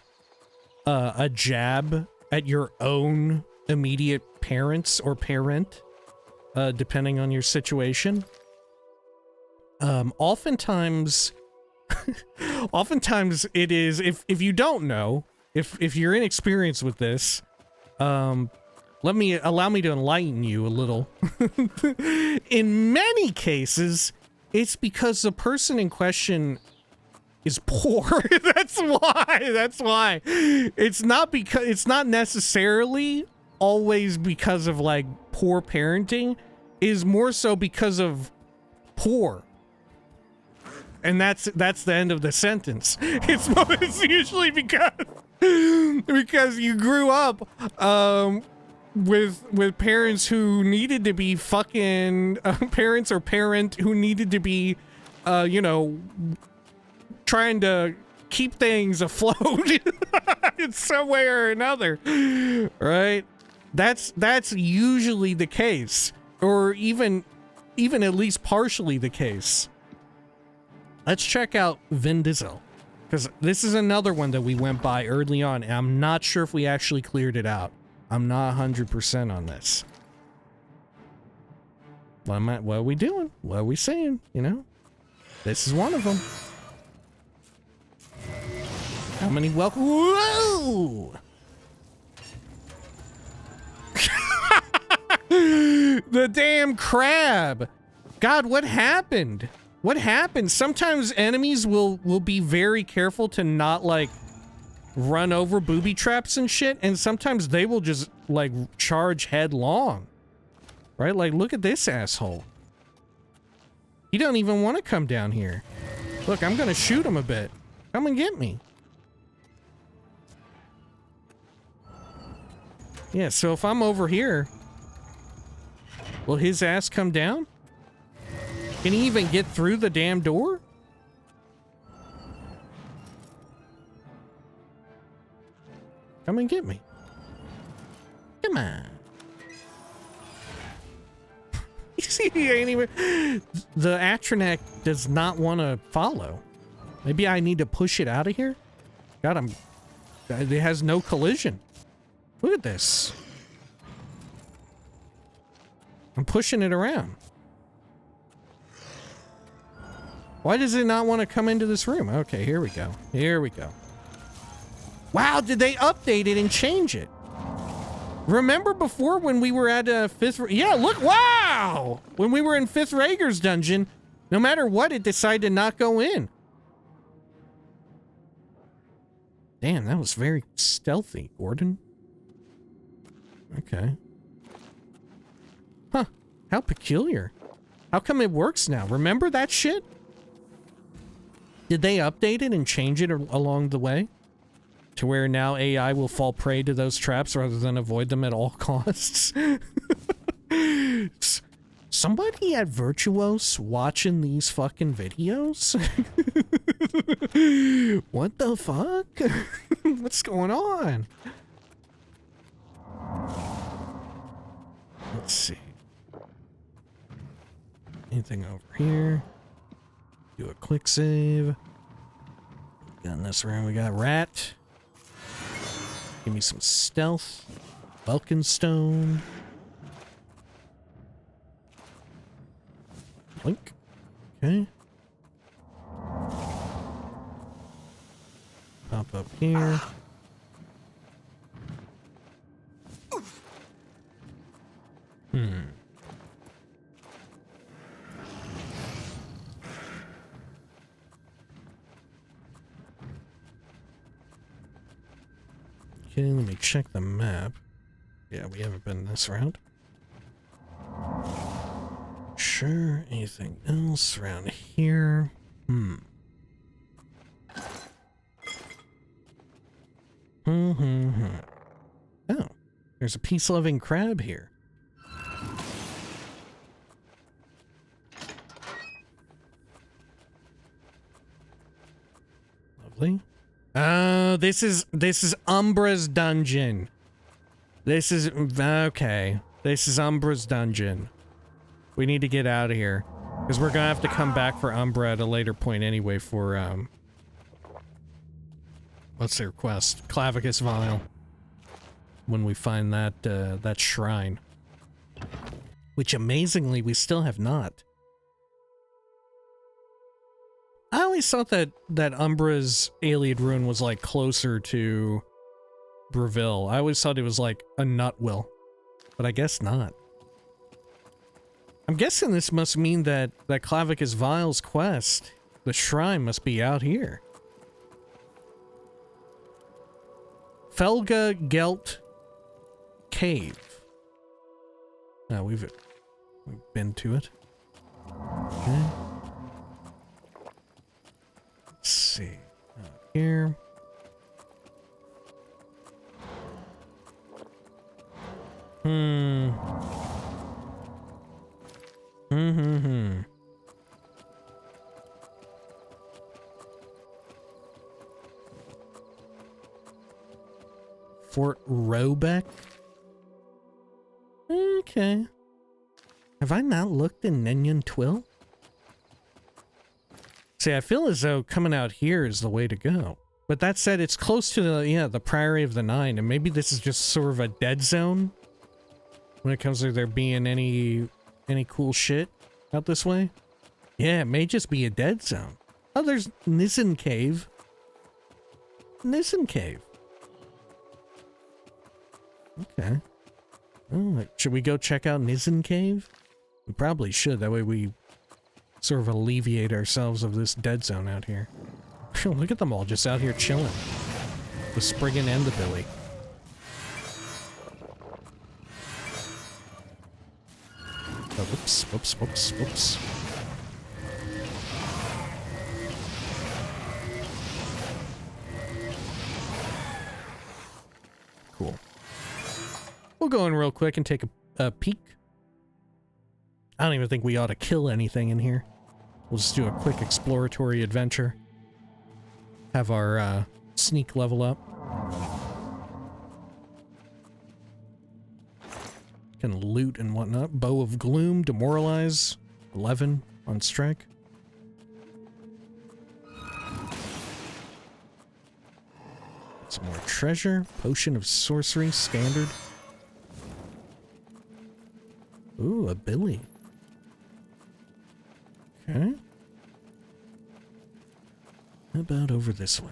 a jab at your own immediate parents or parent. Depending on your situation. Oftentimes it is, if you don't know, if you're inexperienced with this, allow me to enlighten you a little. In many cases, it's because the person in question is poor. That's why. It's not necessarily always because of like poor parenting, is more so because of poor, and that's the end of the sentence. It's usually because you grew up with parents who needed to be fucking parents or parent who needed to be you know, trying to keep things afloat in some way or another, right? That's usually the case, or even at least partially the case. Let's check out Vin Diesel, because this is another one that we went by early on, and I'm not sure if we actually cleared it out. I'm not 100% on this. What are we doing? What are we saying? You know? This is one of them. How many welcome? Whoa! The damn crab! God, what happened? What happened? Sometimes enemies will be very careful to not, like, run over booby traps and shit, and sometimes they will just, like, charge headlong. Right? Like, look at this asshole. He don't even want to come down here. Look, I'm gonna shoot him a bit. Come and get me. Yeah, so if I'm over here, will his ass come down? Can he even get through the damn door? Come and get me. Come on. You see, he ain't even... The Atronac does not want to follow. Maybe I need to push it out of here? God, it has no collision. Look at this. I'm pushing it around. Why does it not want to come into this room? Okay, here we go. Here we go. Wow, did they update it and change it? Remember before when we were at 5th... Yeah, look, wow! When we were in 5th Rager's dungeon, no matter what, it decided to not go in. Damn, that was very stealthy, Gordon. Okay. Huh, how peculiar. How come it works now? Remember that shit? Did they update it and change it along the way? To where now AI will fall prey to those traps rather than avoid them at all costs? Somebody at Virtuos watching these fucking videos? What the fuck? What's going on? Let's see. Anything over here? Do a quick save. Got in this room, we got rat. Give me some stealth. Vulcan stone. Blink. Okay. Pop up here. Okay, let me check the map. Yeah, we haven't been this route. Sure, anything else around here? Oh, there's a peace-loving crab here. Lovely. This is Umbra's dungeon. This is okay. This is Umbra's dungeon. We need to get out of here because we're gonna have to come back for Umbra at a later point anyway for what's their quest? Clavicus Vial. When we find that that shrine, which amazingly we still have not. I always thought that Umbra's Ayleid Ruin was like closer to Breville. I always thought it was like a Nutwill, but I guess not. I'm guessing this must mean that Clavicus Vial's quest, the shrine, must be out here. Felga Gelt Cave. No, we've been to it. Okay. Let's see. Out here. Fort Roebeck? Okay. Have I not looked in Nenyon Twill? See, I feel as though coming out here is the way to go. But that said, it's close to the Priory of the Nine, and maybe this is just sort of a dead zone when it comes to there being any Any cool shit out this way? Yeah, it may just be a dead zone. Oh, there's Nissen Cave. Nissen Cave. Okay. Oh, should we go check out Nissen Cave? We probably should. That way we sort of alleviate ourselves of this dead zone out here. Look at them all just out here chilling. The Spriggan and the Billy. Oh, whoops, whoops, whoops, whoops. Cool. We'll go in real quick and take a peek. I don't even think we ought to kill anything in here. We'll just do a quick exploratory adventure. Have our sneak level up. Can loot and whatnot. Bow of Gloom, Demoralize, 11 on strike. Some more treasure. Potion of Sorcery, standard. Ooh, a Billy. Okay. How about over this way?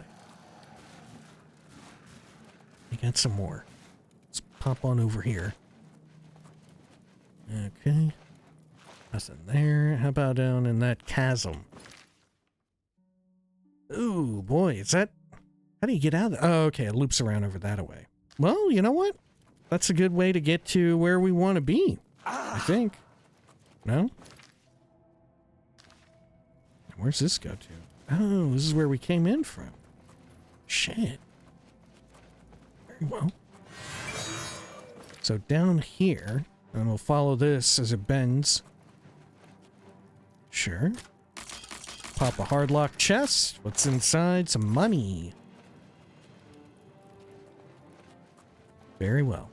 We got some more. Let's pop on over here. Okay. Nothing there. How about down in that chasm? Ooh, boy, is that... How do you get out of there? Oh, okay, it loops around over that way. Well, you know what? That's a good way to get to where we want to be, I think. No? Where's this go to? Oh, this is where we came in from. Shit. Very well. So down here, and we'll follow this as it bends. Sure. Pop a hardlock chest. What's inside? Some money. Very well.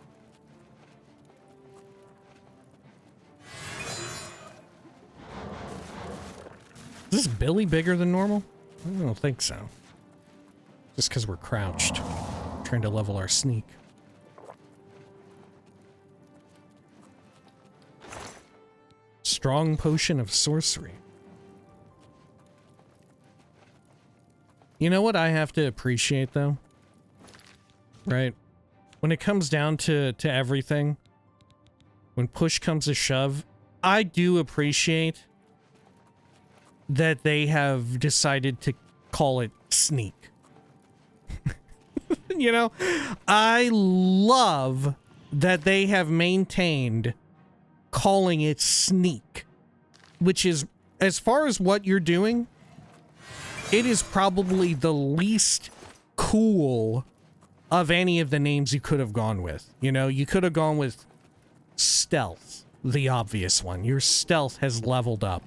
Is this Billy bigger than normal? I don't think so. Just because we're crouched. Trying to level our sneak. Strong Potion of Sorcery. You know what I have to appreciate, though? Right? When it comes down to everything, when push comes to shove, I do appreciate that they have decided to call it sneak. You know, I love that they have maintained calling it sneak, which is, as far as what you're doing, it is probably the least cool of any of the names you could have gone with. You know, you could have gone with stealth, the obvious one. Your stealth has leveled up.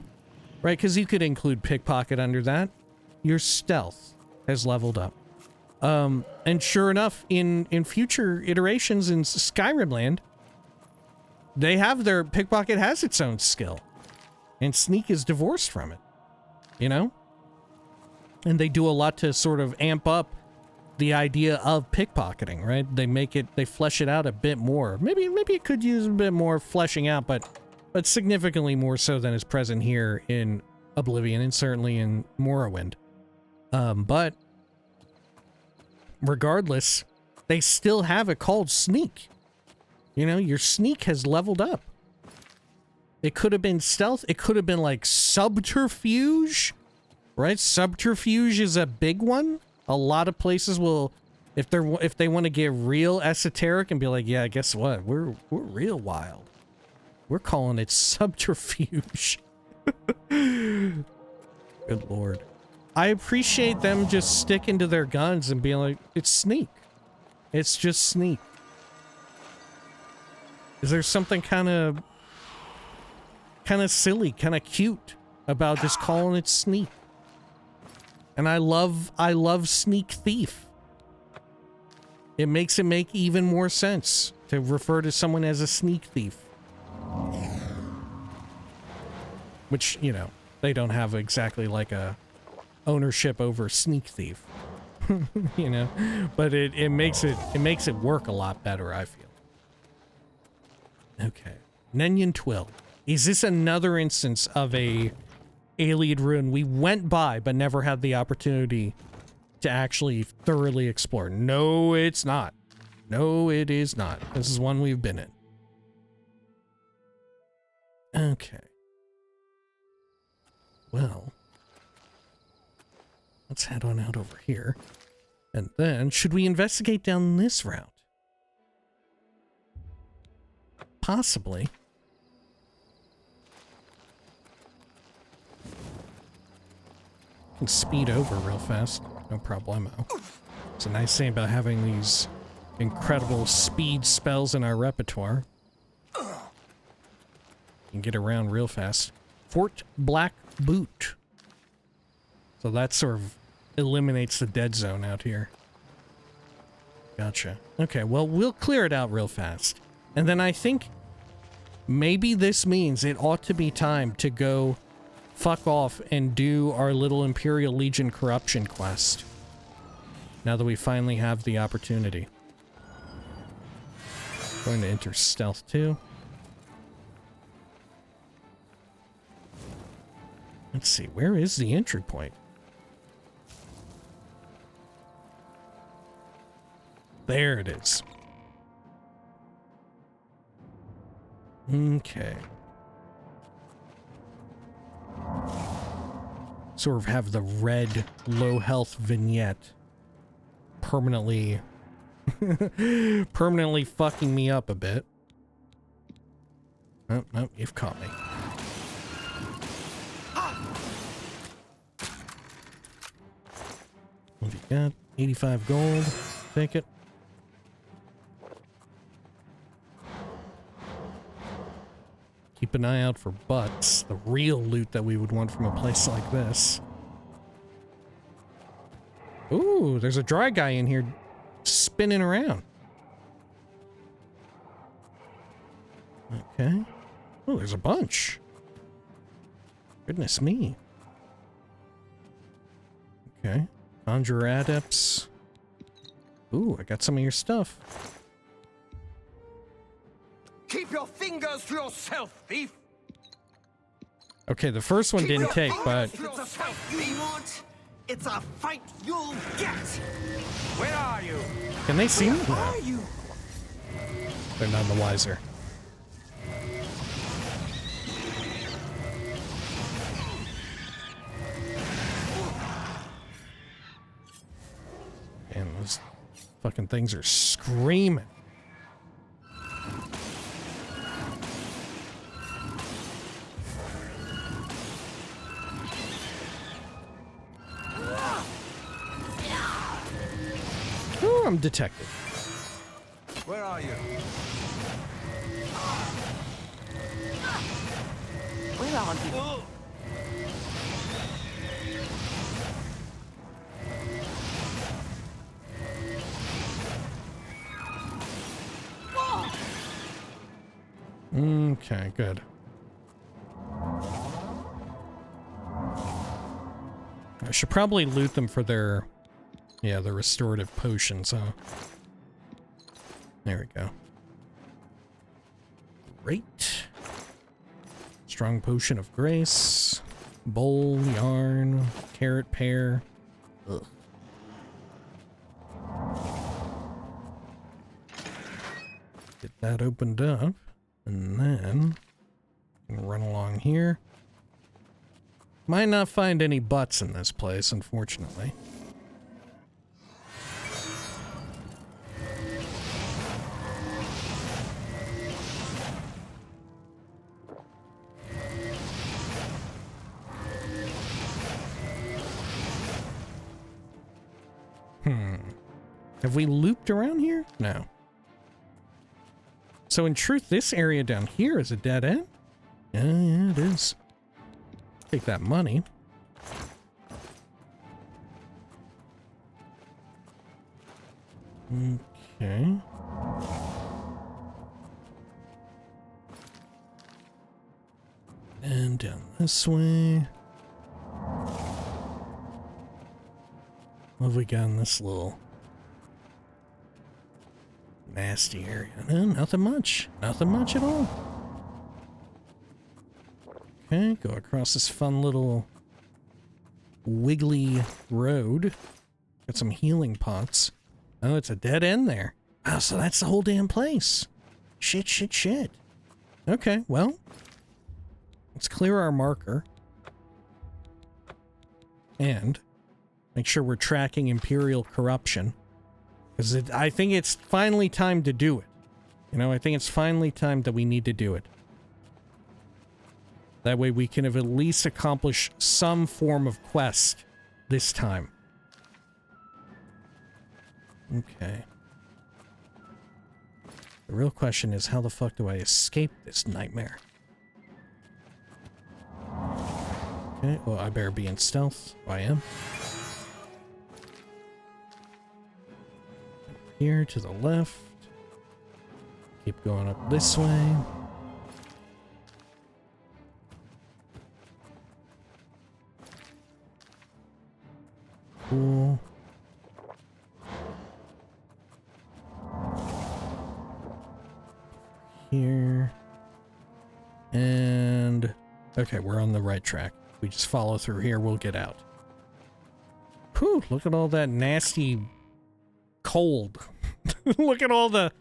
Right, because you could include pickpocket under that. Your stealth has leveled up. And sure enough, in future iterations in Skyrim land, they have their pickpocket has its own skill. And sneak is divorced from it. You know? And they do a lot to sort of amp up the idea of pickpocketing, right? They make it, they flesh it out a bit more. Maybe it could use a bit more fleshing out, but significantly more so than is present here in Oblivion and certainly in Morrowind. But regardless, they still have it called sneak. You know, your sneak has leveled up. It could have been stealth. It could have been like subterfuge, right? Subterfuge is a big one. A lot of places will, if they want to get real esoteric and be like, yeah, guess what? We're real wild. We're calling it subterfuge. Good lord. I appreciate them just sticking to their guns and being like, it's sneak. It's just sneak. Is there something kind of silly, kind of cute about just calling it sneak? And I love sneak thief. It makes it make even more sense to refer to someone as a sneak thief. Which, you know, they don't have exactly like a ownership over sneak thief. You know, but it makes it work a lot better, I feel. Okay. Nenyan Twill. Is this another instance of a Alien ruin we went by but never had the opportunity to actually thoroughly explore? No, it's not. No, it is not. This is one we've been in. Okay. Well, let's head on out over here. And then, should we investigate down this route? Possibly. Can speed over real fast. No problemo. It's a nice thing about having these incredible speed spells in our repertoire. You can get around real fast. Fort Black Boot. So that sort of eliminates the dead zone out here. Gotcha. Okay, well, we'll clear it out real fast. And then I think maybe this means it ought to be time to go fuck off and do our little Imperial Legion corruption quest. Now that we finally have the opportunity. Going to enter stealth too. Let's see, where is the entry point? There it is. Okay. Sort of have the red low health vignette permanently permanently fucking me up a bit. Oh, no, you've caught me. What have you got? 85 gold. Take it. Keep an eye out for butts, the real loot that we would want from a place like this. Ooh, there's a dry guy in here spinning around. Okay. Oh, there's a bunch. Goodness me. Okay. Conjurer adepts. Ooh, I got some of your stuff. Keep your fingers to yourself, thief. Okay, the first one didn't take, but It's a fight you want. It's a fight you'll get. Where are you? can they see me? Where No, are you? they're none the wiser. And those fucking things are screaming. Oh, I'm detected. Where are you? Where are you? Okay, good. I should probably loot them for their, yeah, the restorative potions, huh? There we go. Great. Strong potion of grace. Bowl, yarn, carrot pear. Ugh. Get that opened up. And then run along here. Might not find any butts in this place, unfortunately. Have we looped around here? No. So in truth, this area down here is a dead end? Yeah, it is. Take that money. Okay. And down this way. What have we got in this little nasty area? No, nothing much. Nothing much at all. Okay, go across this fun little wiggly road. Got some healing pots. Oh, it's a dead end there. Oh, so that's the whole damn place. Shit, shit, shit. Okay, well, let's clear our marker. And make sure we're tracking Imperial corruption. Because I think it's finally time to do it. You know, I think it's finally time that we need to do it. That way we can have at least accomplished some form of quest this time. Okay. The real question is, how the fuck do I escape this nightmare? Okay, well, I better be in stealth. Oh, I am. Here to the left. Keep going up this way. Cool. Here. And okay, we're on the right track. We just follow through here, we'll get out. Whew, look at all that nasty cold. Look at all the,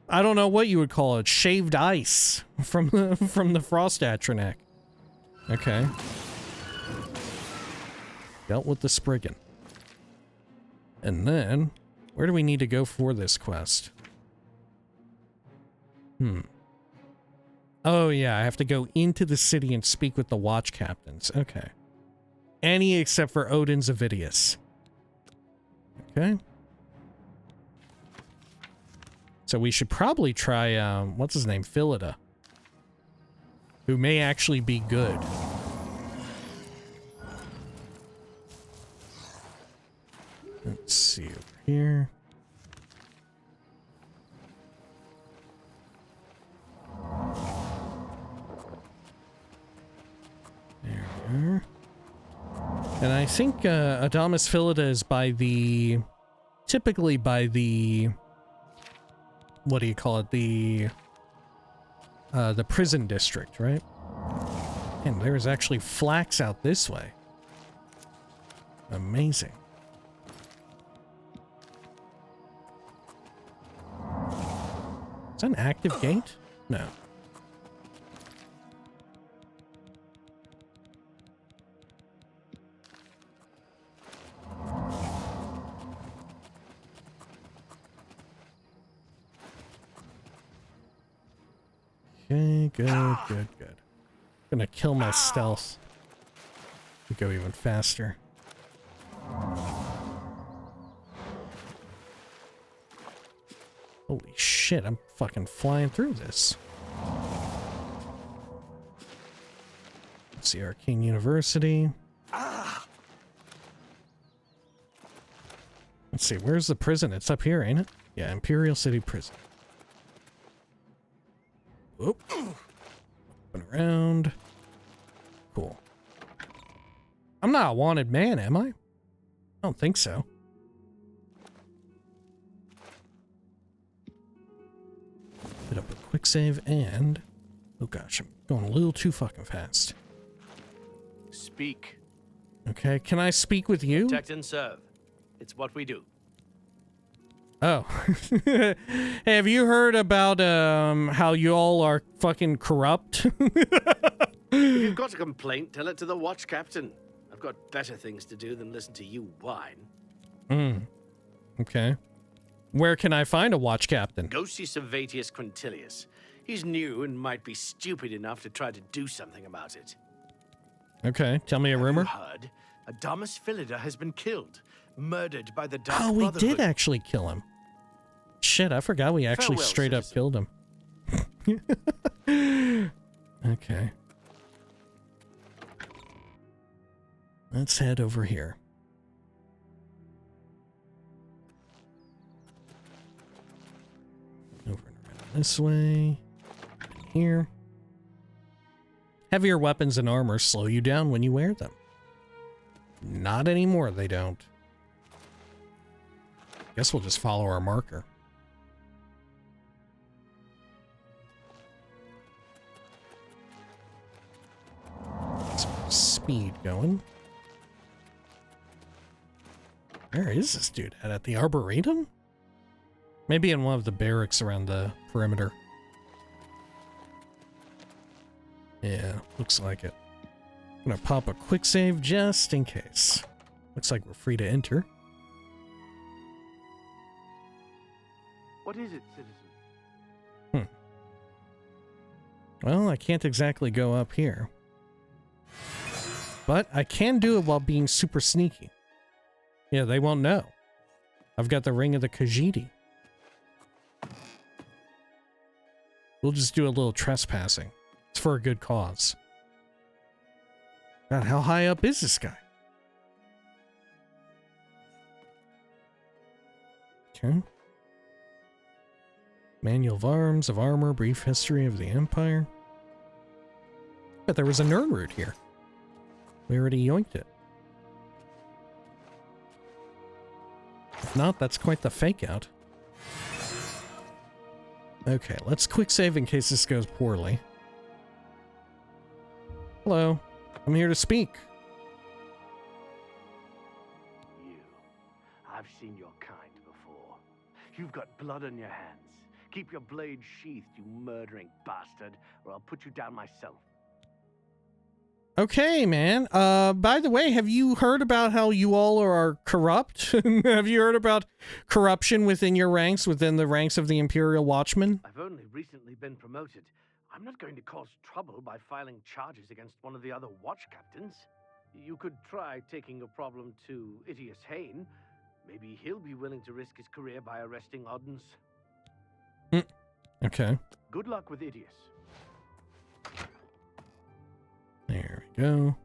I don't know what you would call it, shaved ice from the frost atronek. Okay. Dealt with the Spriggan. And then, where do we need to go for this quest? Oh yeah, I have to go into the city and speak with the watch captains. Okay. Any except for Audens Avidius. Okay. So we should probably try, what's his name? Philida. Who may actually be good. Let's see over here. There we are. And I think Adamus Philida is by the... typically by the... what do you call it? The prison district, right? And there's actually flax out this way. Amazing. Is that an active gate? No. Okay, good, good, good. Gonna kill my stealth. We go even faster. Holy shit, I'm fucking flying through this. Let's see, Arcane University. Let's see, where's the prison? It's up here, ain't it? Yeah, Imperial City Prison. Oop. Up and around. Cool. I'm not a wanted man, am I? I don't think so. Put up a quick save and... oh gosh, I'm going a little too fucking fast. Speak. Okay, can I speak with you? Protect and serve. It's what we do. Oh. Hey, have you heard about how you all are fucking corrupt? If you've got a complaint, tell it to the watch captain. I've got better things to do than listen to you whine. Okay. Where can I find a watch captain? Go see Servatius Quintilius. He's new and might be stupid enough to try to do something about it. Okay, tell me a rumor. Have you heard? Adamus Philida has been killed, murdered by the Dark Oh, we Brotherhood. did actually kill him. Shit, I forgot we actually Farewell, straight up citizen. killed him. Okay. Let's head over here. Over and around this way. Here. Heavier weapons and armor slow you down when you wear them. Not anymore, they don't. Guess we'll just follow our marker. speed going. Where is this dude at the Arboretum? Maybe in one of the barracks around the perimeter. Yeah, looks like it. I'm gonna pop a quick save just in case. Looks like we're free to enter. What is it, citizen? Well, I can't exactly go up here. But I can do it while being super sneaky. Yeah, they won't know. I've got the Ring of the Khajiit. We'll just do a little trespassing. It's for a good cause. God, how high up is this guy? Okay. Manual of Arms, of Armor, Brief History of the Empire. But there was a nerd root here. We already yoinked it. If not, that's quite the fake out. Okay, let's quick save in case this goes poorly. Hello, I'm here to speak. You. I've seen your kind before. You've got blood on your hands. Keep your blade sheathed, you murdering bastard, or I'll put you down myself. Okay, man. By the way, have you heard about how you all are corrupt? Have you heard about corruption within your ranks, within the ranks of the Imperial Watchmen? I've only recently been promoted. I'm not going to cause trouble by filing charges against one of the other watch captains. You could try taking your problem to Avidius Hain. Maybe he'll be willing to risk his career by arresting Audens. Okay. Good luck with Avidius. There we go.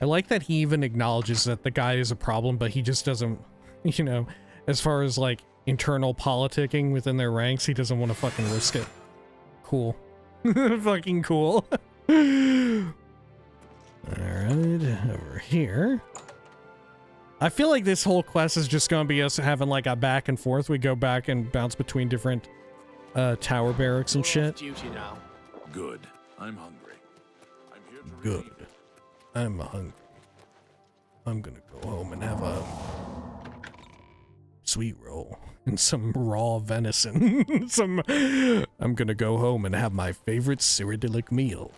I like that he even acknowledges that the guy is a problem, but he just doesn't, you know, as far as like internal politicking within their ranks, he doesn't want to fucking risk it. Cool. Fucking cool. Alright, over here. I feel like this whole quest is just gonna be us having like a back and forth. We go back and bounce between different tower barracks and shit. Duty now. Good. I'm hungry. I'm here to Good. relieve- I'm hungry. I'm gonna go home and have a sweet roll and some raw venison. I'm gonna go home and have my favorite Cyrodiilic meal.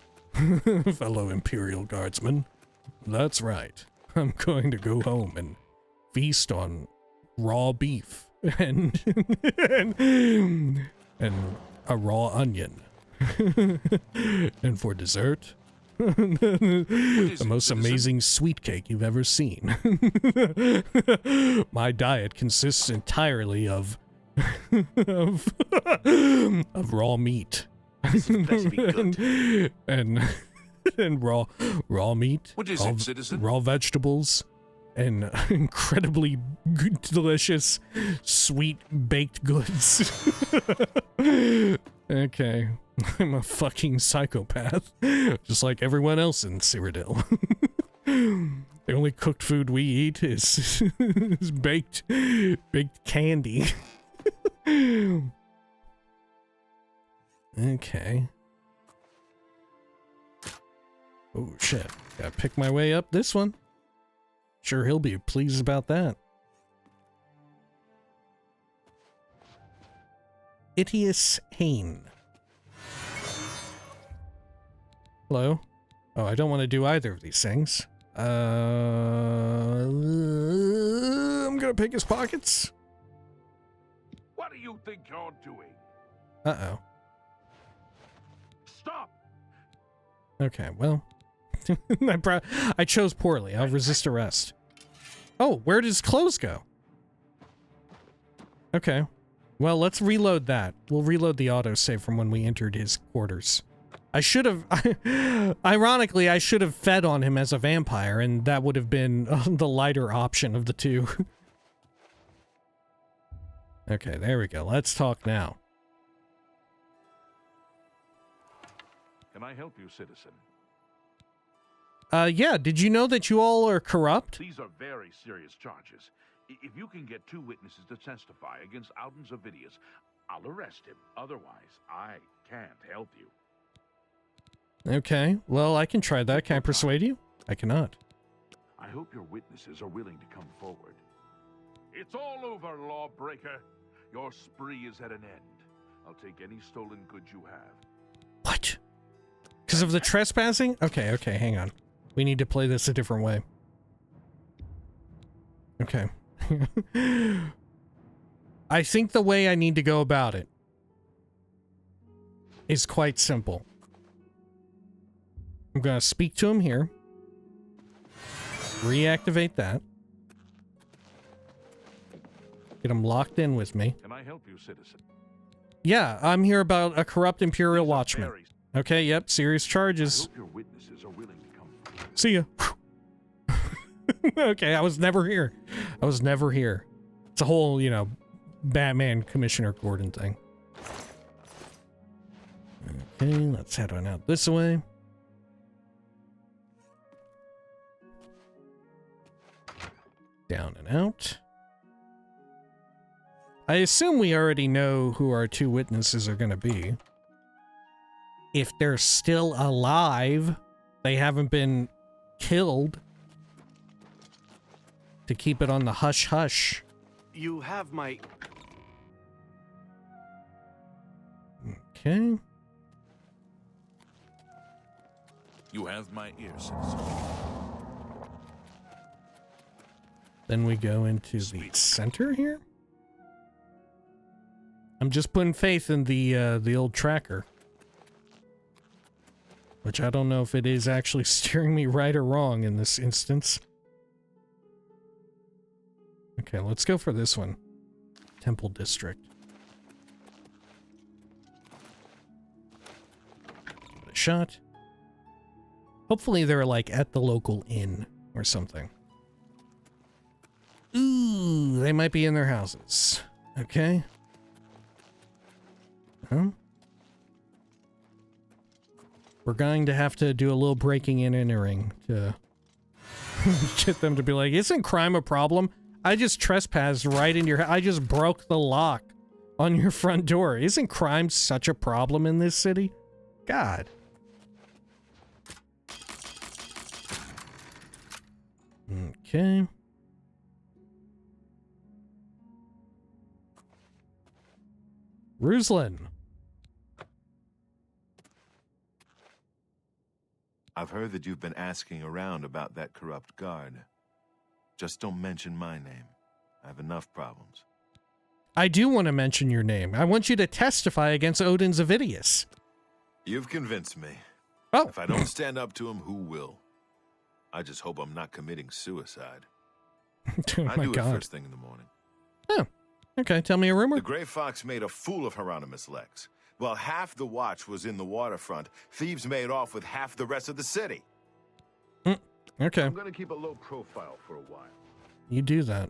Fellow Imperial Guardsmen. That's right. I'm going to go home and feast on raw beef and a raw onion. And for dessert, the most amazing sweet cake you've ever seen. My diet consists entirely of raw meat. Better be good. and raw meat. What is it, citizen? Raw vegetables and incredibly good, delicious sweet baked goods. Okay. I'm a fucking psychopath, just like everyone else in Cyrodiil. The only cooked food we eat is baked candy. Okay. Oh shit, gotta pick my way up this one. Sure he'll be pleased about that. Avidius Hain. Hello? Oh, I don't want to do either of these things. I'm gonna pick his pockets. What do you think you're doing? Uh-oh. Stop! Okay, well. I chose poorly. I'll resist arrest. Oh, where does clothes go? Okay. Well, let's reload that. We'll reload the autosave from when we entered his quarters. I should have... Ironically, I should have fed on him as a vampire, and that would have been the lighter option of the two. Okay, there we go. Let's talk now. Can I help you, citizen? Yeah, did you know that you all are corrupt? These are very serious charges. If you can get 2 witnesses to testify against Audens Avidius, I'll arrest him. Otherwise, I can't help you. Okay, well, I can try that. Can I persuade you? I cannot. I hope your witnesses are willing to come forward. It's all over, lawbreaker. Your spree is at an end. I'll take any stolen goods you have. What? Because of the trespassing? Okay, hang on. We need to play this a different way. Okay. I think the way I need to go about it is quite simple. I'm going to speak to him here. Reactivate that. Get him locked in with me. Can I help you, citizen? Yeah, I'm here about a corrupt Imperial Watchman. Okay, yep, serious charges. I hope your witnesses are willing to come forward. See ya. Okay, I was never here. I was never here. It's a whole, you know, Batman Commissioner Gordon thing. Okay, let's head on out this way. Down and out. I assume we already know who our two witnesses are going to be. If they're still alive, they haven't been killed. To keep it on the hush-hush. You have my... Okay. You have my ear, citizen. Then we go into the center here. I'm just putting faith in the old tracker. Which I don't know if it is actually steering me right or wrong in this instance. Okay, let's go for this one. Temple District. Give it a shot. Hopefully they're like at the local inn or something. Ooh, they might be in their houses. Okay. Huh? We're going to have to do a little breaking and entering to get them to be like, isn't crime a problem? I just trespassed right in your... I just broke the lock on your front door. Isn't crime such a problem in this city? God. Okay. Ruslan. I've heard that you've been asking around about that corrupt guard. Just don't mention my name. I have enough problems. I do want to mention your name. I want you to testify against Audens Avidius. You've convinced me. Oh. If I don't stand up to him, who will? I just hope I'm not committing suicide. Oh I my do it God. first thing in the morning. Oh. Okay, tell me a rumor. The Grey Fox made a fool of Hieronymus Lex. While half the watch was in the waterfront, thieves made off with half the rest of the city. Okay. I'm going to keep a low profile for a while. You do that.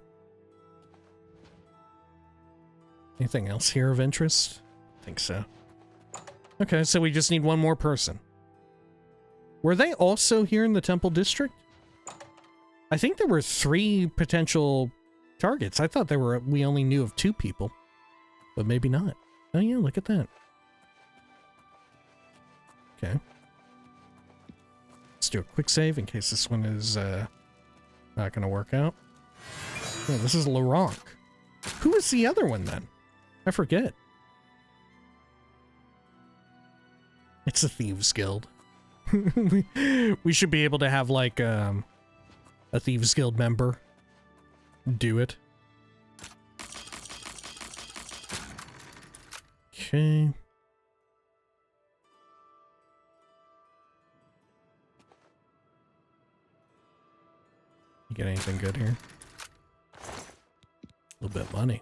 Anything else here of interest? I think so. Okay, so we just need one more person. Were they also here in the Temple District? I think there were 3 potential targets. I thought we only knew of 2 people. But maybe not. Oh yeah, look at that. Okay. Let's do a quick save in case this one is not going to work out. Yeah, this is Laurent. Who is the other one then? I forget. It's a Thieves Guild. We should be able to have like a Thieves Guild member do it. Okay. You get anything good here? A little bit of money.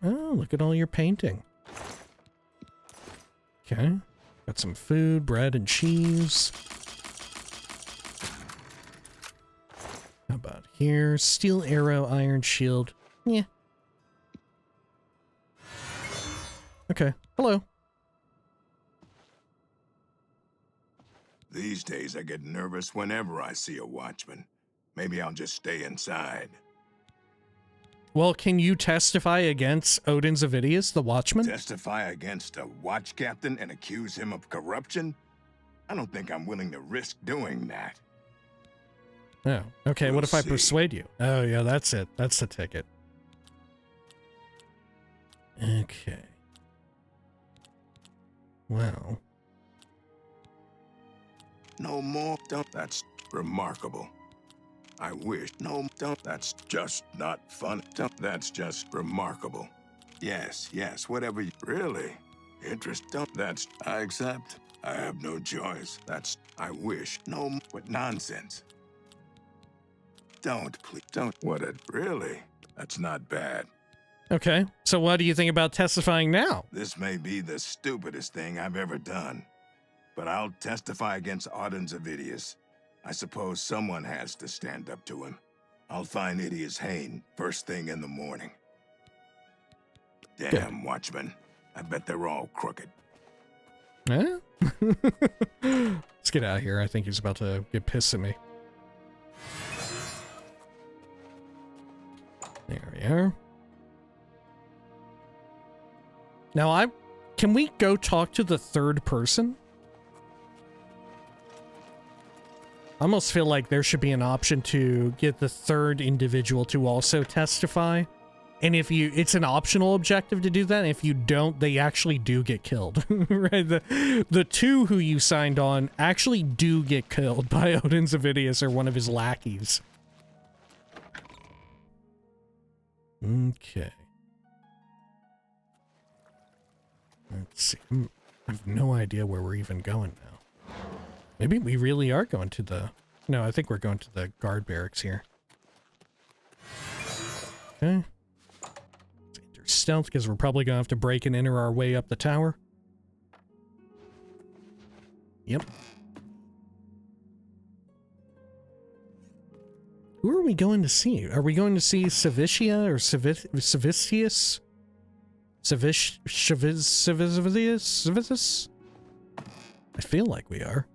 Oh, look at all your painting. Okay. Got some food, bread and cheese. How about here? Steel arrow, iron shield. Yeah. Okay. Hello. These days I get nervous whenever I see a watchman. Maybe I'll just stay inside. Well, can you testify against Audens Avidius, the Watchman? Testify against a watch captain and accuse him of corruption? I don't think I'm willing to risk doing that. Oh, okay. We'll What if I see. persuade you? Oh, yeah, that's it. That's the ticket. Okay. Well. No more. Don't. That's remarkable. I wish. No, don't. That's just not fun. Don't. That's just remarkable. Yes, yes, whatever you. Really? Interest. Don't. That's. I accept. I have no choice. That's. I wish. No. What nonsense. Don't, please. Don't. What a. Really? That's not bad. Okay. So what do you think about testifying now? This may be the stupidest thing I've ever done, but I'll testify against Audens Avidius. I suppose someone has to stand up to him. I'll find Idius Hain first thing in the morning. Damn, Watchmen. I bet they're all crooked. Eh? Let's get out of here. I think he's about to get pissed at me. There we are. Now can we go talk to the third person? I almost feel like there should be an option to get the third individual to also testify. And if it's an optional objective to do that, and if you don't, they actually do get killed. Right? The two who you signed on actually do get killed by Audens Avidius or one of his lackeys. Okay. Let's see. I have no idea where we're even going now. Maybe we really are going to the... No, I think we're going to the guard barracks here. Okay. Let's enter stealth, because we're probably going to have to break and enter our way up the tower. Yep. Who are we going to see? Are we going to see Savitia or Savicius? Civizius? I feel like we are.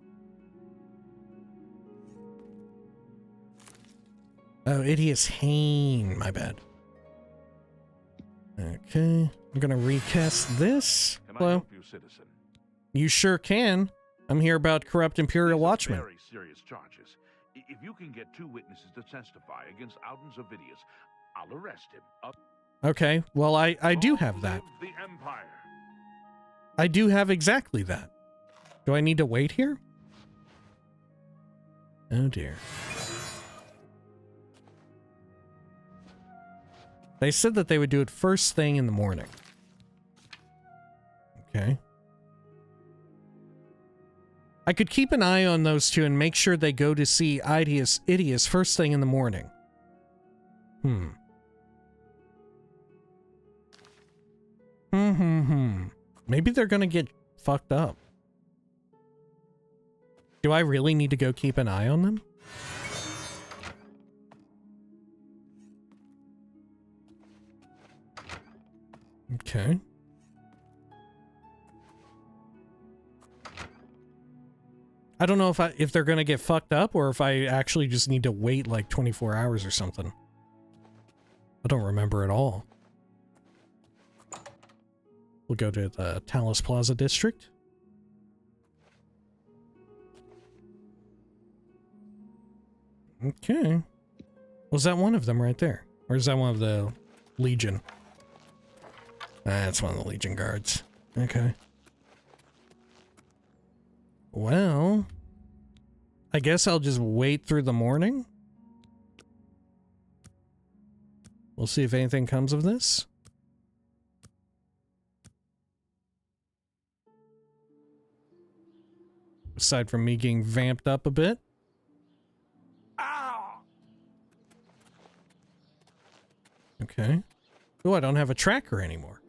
Oh, Idius Hain. My bad. Okay. I'm gonna recast this. Can I Hello? help you, citizen? You sure can. I'm here about corrupt Imperial These are Watchmen. Very serious charges. If you can get 2 witnesses to testify against Audens Avidius, I'll arrest him. Okay, well, I do have Long that. live the Empire. I do have exactly that. Do I need to wait here? Oh dear. They said that they would do it first thing in the morning. Okay. I could keep an eye on those two and make sure they go to see Idius first thing in the morning. Maybe they're gonna get fucked up. Do I really need to go keep an eye on them? Okay. I don't know if they're gonna get fucked up or if I actually just need to wait like 24 hours or something. I don't remember at all. We'll go to the Talus Plaza district. Okay. Was that one of them right there? Or is that one of the Legion? That's one of the Legion guards. Okay. Well, I guess I'll just wait through the morning. We'll see if anything comes of this. Aside from me getting vamped up a bit. Ow! Okay. Oh, I don't have a tracker anymore.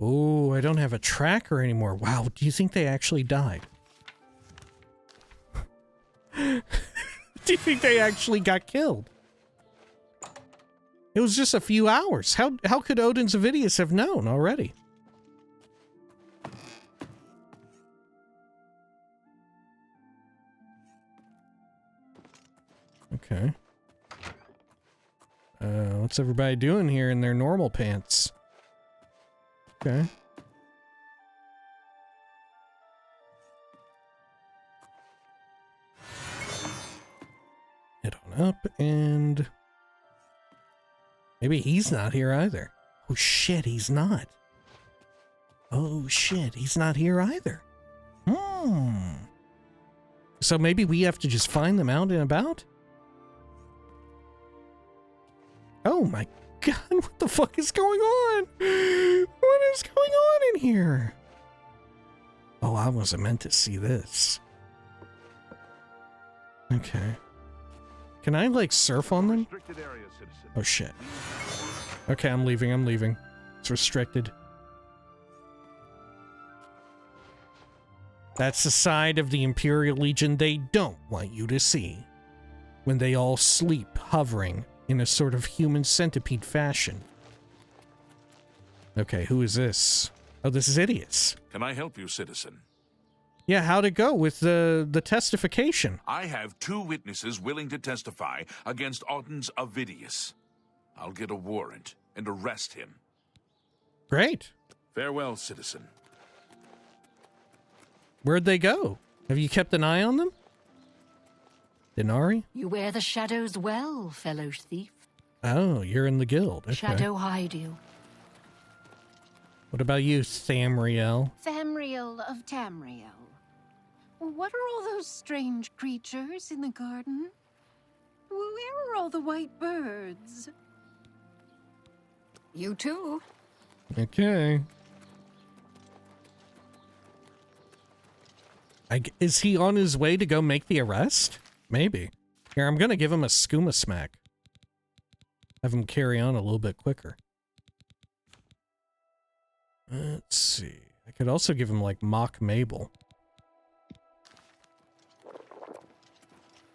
Oh, I don't have a tracker anymore. Wow, do you think they actually died? Do you think they actually got killed? It was just a few hours. How could Audens Avidius have known already? Okay. What's everybody doing here in their normal pants? Okay. Head on up, and maybe he's not here either. Oh shit, he's not. Oh shit, he's not here either. So maybe we have to just find them out and about? Oh my god, what the fuck is going on? What is going on in here? Oh, I wasn't meant to see this. Okay. Can I, like, surf on them? Oh, shit. Okay, I'm leaving. It's restricted. That's the side of the Imperial Legion they don't want you to see. When they all sleep, hovering in a sort of human centipede fashion. Okay, who is this? Oh, this is Avidius. Can I help you, citizen? Yeah, how'd it go with the testification? I have 2 witnesses willing to testify against Audens Avidius. I'll get a warrant and arrest him. Great. Farewell, citizen. Where'd they go? Have you kept an eye on them? Denari? You wear the shadows well, fellow thief. Oh, you're in the guild. Okay. Shadow hide you. What about you, Thamriel? Thamriel of Tamriel. What are all those strange creatures in the garden? Where are all the white birds? You too. Okay. Is he on his way to go make the arrest? Maybe. Here, I'm gonna give him a skooma smack. Have him carry on a little bit quicker. Let's see. I could also give him, like, mock Mabel.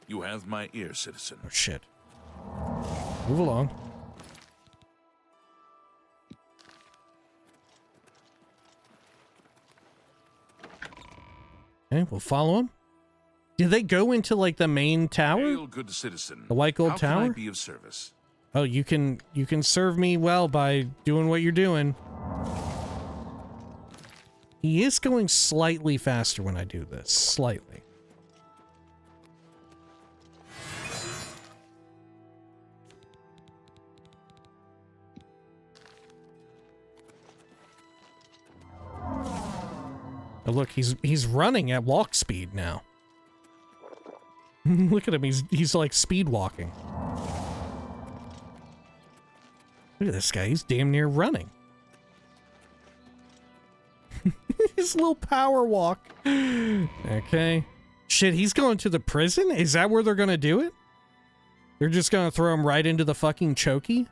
You have my ear, citizen. Oh, shit. Move along. Okay, we'll follow him. Did they go into, like, the main tower? Hail, good citizen. The white gold tower? How can I be of service? Oh, you can serve me well by doing what you're doing. He is going slightly faster when I do this. Slightly. Oh, look, he's running at walk speed now. Look at him, he's like speed walking. Look at this guy, he's damn near running. His little power walk. Okay. Shit, he's going to the prison? Is that where they're gonna do it? They're just gonna throw him right into the fucking chokey?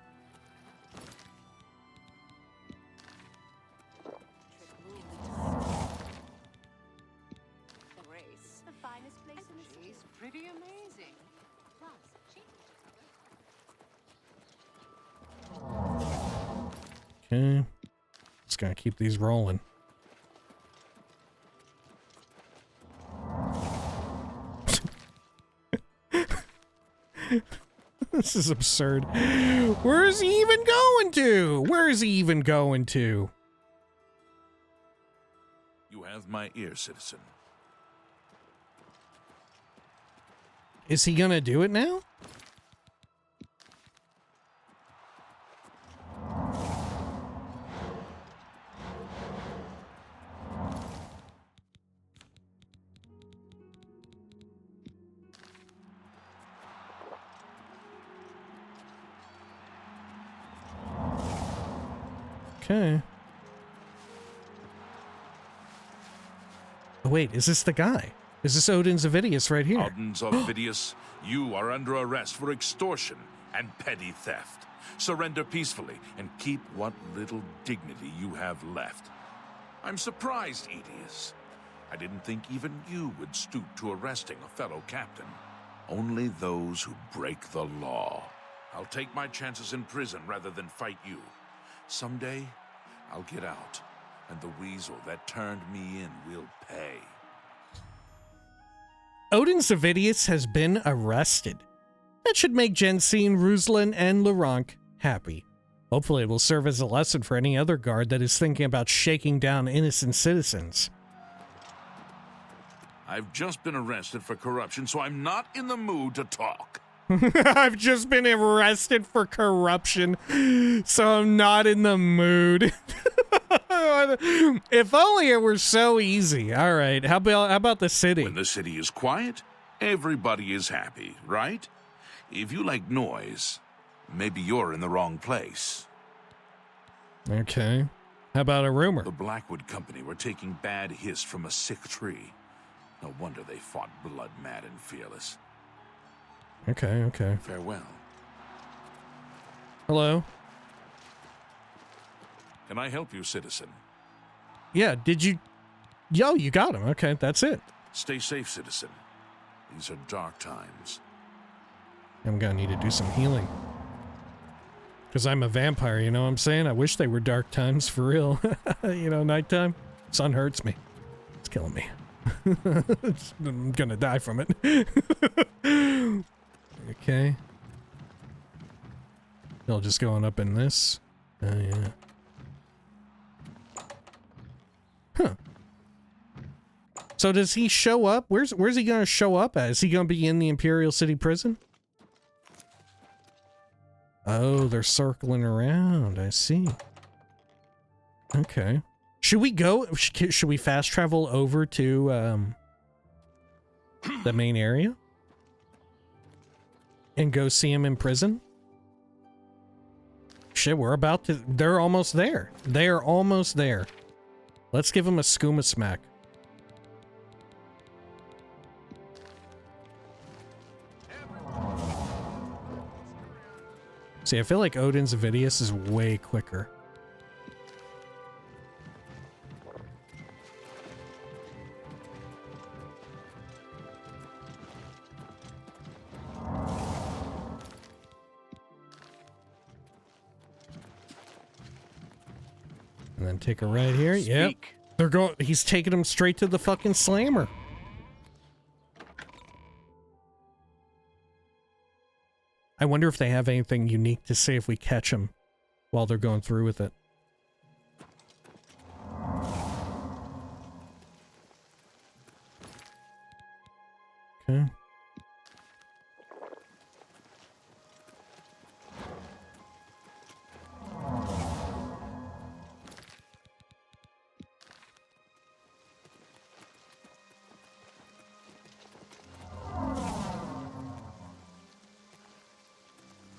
Okay. Just gonna keep these rolling. This is absurd. Where is he even going to? Where is he even going to? You have my ear, citizen. Is he gonna do it now? Okay. Oh, wait, is this the guy? Is this Audens Avidius right here? Audens Avidius, you are under arrest for extortion and petty theft. Surrender peacefully and keep what little dignity you have left. I'm surprised, Avidius. I didn't think even you would stoop to arresting a fellow captain. Only those who break the law. I'll take my chances in prison rather than fight you. Someday, I'll get out, and the weasel that turned me in will pay. Audens Avidius has been arrested. That should make Jensine, Ruslan, and Laurent happy. Hopefully it will serve as a lesson for any other guard that is thinking about shaking down innocent citizens. I've just been arrested for corruption, so I'm not in the mood to talk. I've just been arrested for corruption, so I'm not in the mood. If only it were so easy. All right, how about the city? When the city is quiet, everybody is happy, right? If you like noise, maybe you're in the wrong place. Okay. How about a rumor? The Blackwood Company were taking bad hiss from a sick tree. No wonder they fought blood-mad and fearless. Okay, okay. Farewell. Hello? Can I help you, citizen? Yeah, did you... Yo, you got him. Okay, that's it. Stay safe, citizen. These are dark times. I'm gonna need to do some healing. Because I'm a vampire, you know what I'm saying? I wish they were dark times, for real. You know, nighttime. Sun hurts me. It's killing me. I'm gonna die from it. Okay. They'll just going up in this. Oh, yeah. Huh. So does he show up? Where's he gonna show up at? Is he gonna be in the Imperial City Prison? Oh, they're circling around. I see. Okay. Should we go? Should we fast travel over to the main area and go see him in prison? Shit, we're about to. They're almost there. They're almost there. Let's give him a skooma smack. See, I feel like Audens Avidius is way quicker. And then take a right here. Yep. They're going. He's taking him straight to the fucking slammer. I wonder if they have anything unique to say if we catch them while they're going through with it. Okay.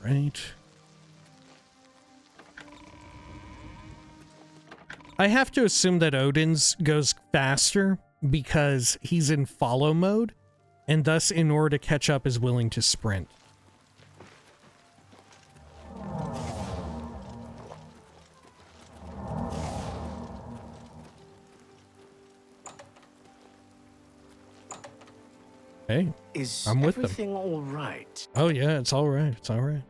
Right. I have to assume that Audens goes faster because he's in follow mode, and thus in order to catch up is willing to sprint. Hey, I'm with them. Is everything all right? Oh yeah, it's all right. It's all right.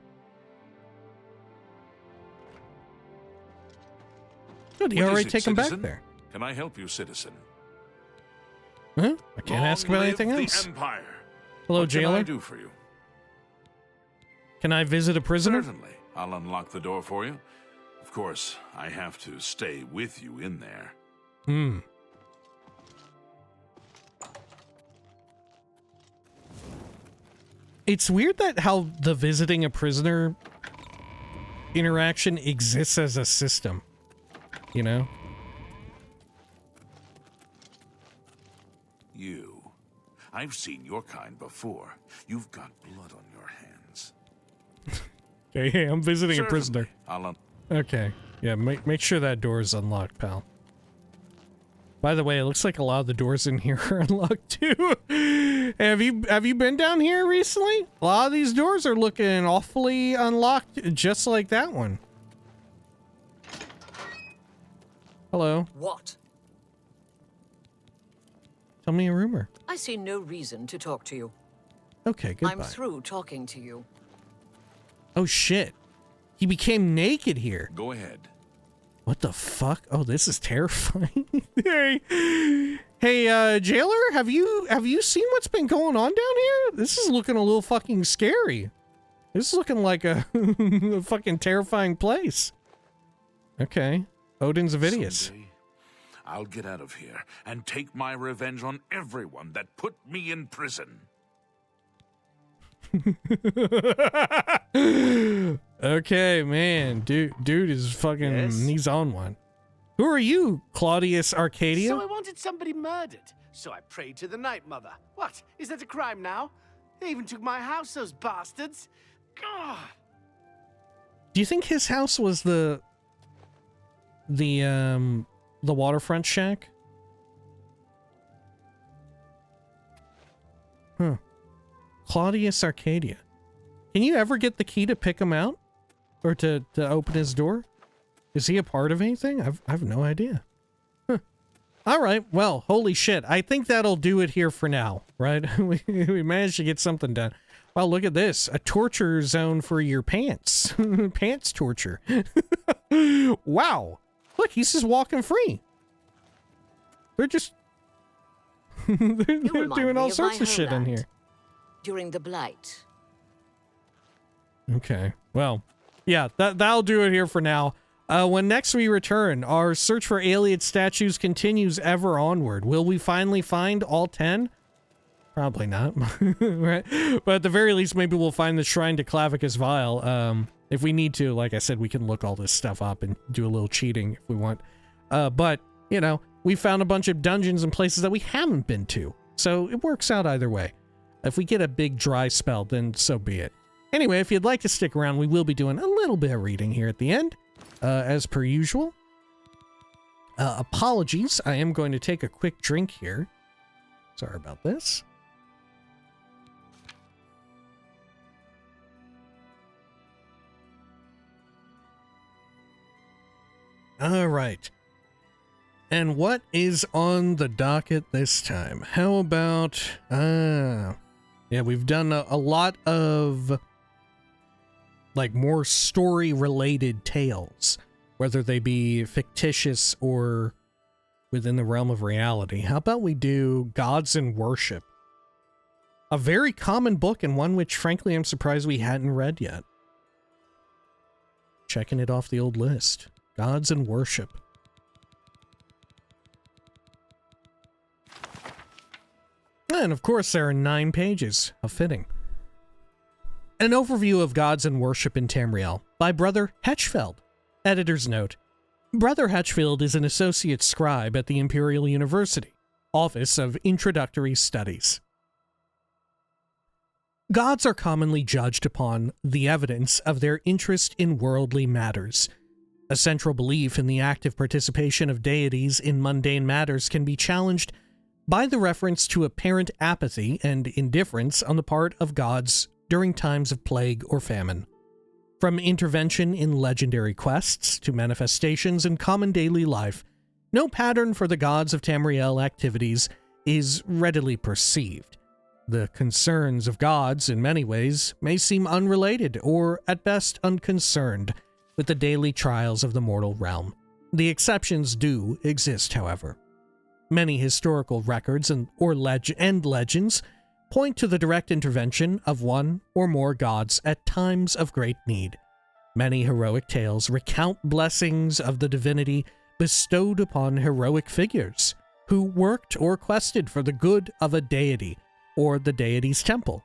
Good, he already take him back there. Can I help you, citizen? Huh? I can't ask about anything else. Empire. Hello, what jailer. Can I do for you? Can I visit a prisoner? Certainly. I'll unlock the door for you. Of course, I have to stay with you in there. Hmm. It's weird that how the visiting a prisoner interaction exists as a system. You know? You. I've seen your kind before. You've got blood on your hands. Hey, I'm visiting Certainly. a prisoner. Okay. Yeah, make sure that door is unlocked, pal. By the way, it looks like a lot of the doors in here are unlocked too. Have you been down here recently? A lot of these doors are looking awfully unlocked, just like that one. Hello. What? Tell me a rumor. I see no reason to talk to you. Okay, goodbye. I'm through talking to you. Oh shit. He became naked here. Go ahead. What the fuck? Oh, this is terrifying. Hey, jailer, have you seen what's been going on down here? This is looking a little fucking scary. This is looking like a, a fucking terrifying place. Okay. Audens Avidius. Someday, I'll get out of here and take my revenge on everyone that put me in prison. Okay, man. Dude is fucking, Yes? he's on one. Who are you, Claudius Arcadia? So I wanted somebody murdered. So I prayed to the Night Mother. What? Is that a crime now? They even took my house, those bastards. God. Do you think his house was the waterfront shack? Huh. Claudius Arcadia. Can you ever get the key to pick him out? Or to open his door? Is he a part of anything? I've no idea. Huh. Alright, well, holy shit. I think that'll do it here for now, right? we managed to get something done. Well, look at this. A torture zone for your pants. Pants torture. Wow. Look, he's just walking free. They're just... they're doing all sorts of shit in here. During the Blight. Okay. Well, yeah, that'll do it here for now. When next we return, our search for alien statues continues ever onward. Will we finally find all 10? Probably not. Right? But at the very least, maybe we'll find the Shrine to Clavicus Vile. If we need to, like I said, we can look all this stuff up and do a little cheating if we want. But, you know, we found a bunch of dungeons and places that we haven't been to. So it works out either way. If we get a big dry spell, then so be it. Anyway, if you'd like to stick around, we will be doing a little bit of reading here at the end, as per usual. Apologies, I am going to take a quick drink here. Sorry about this. All right. And what is on the docket this time? How about, yeah, we've done a lot of, like, more story-related tales, whether they be fictitious or within the realm of reality. How about we do Gods and Worship? A very common book, and one which, frankly, I'm surprised we hadn't read yet. Checking it off the old list. Gods and Worship. And of course, there are 9 pages. How fitting. An overview of Gods and Worship in Tamriel by Brother Hetchfeld. Editor's note. Brother Hetchfeld is an associate scribe at the Imperial University, Office of Introductory Studies. Gods are commonly judged upon the evidence of their interest in worldly matters. A central belief in the active participation of deities in mundane matters can be challenged by the reference to apparent apathy and indifference on the part of gods during times of plague or famine. From intervention in legendary quests to manifestations in common daily life, no pattern for the gods of Tamriel activities is readily perceived. The concerns of gods, in many ways, may seem unrelated or, at best, unconcerned with the daily trials of the mortal realm. The exceptions do exist, however. Many historical records and legends point to the direct intervention of one or more gods at times of great need. Many heroic tales recount blessings of the divinity bestowed upon heroic figures who worked or quested for the good of a deity or the deity's temple.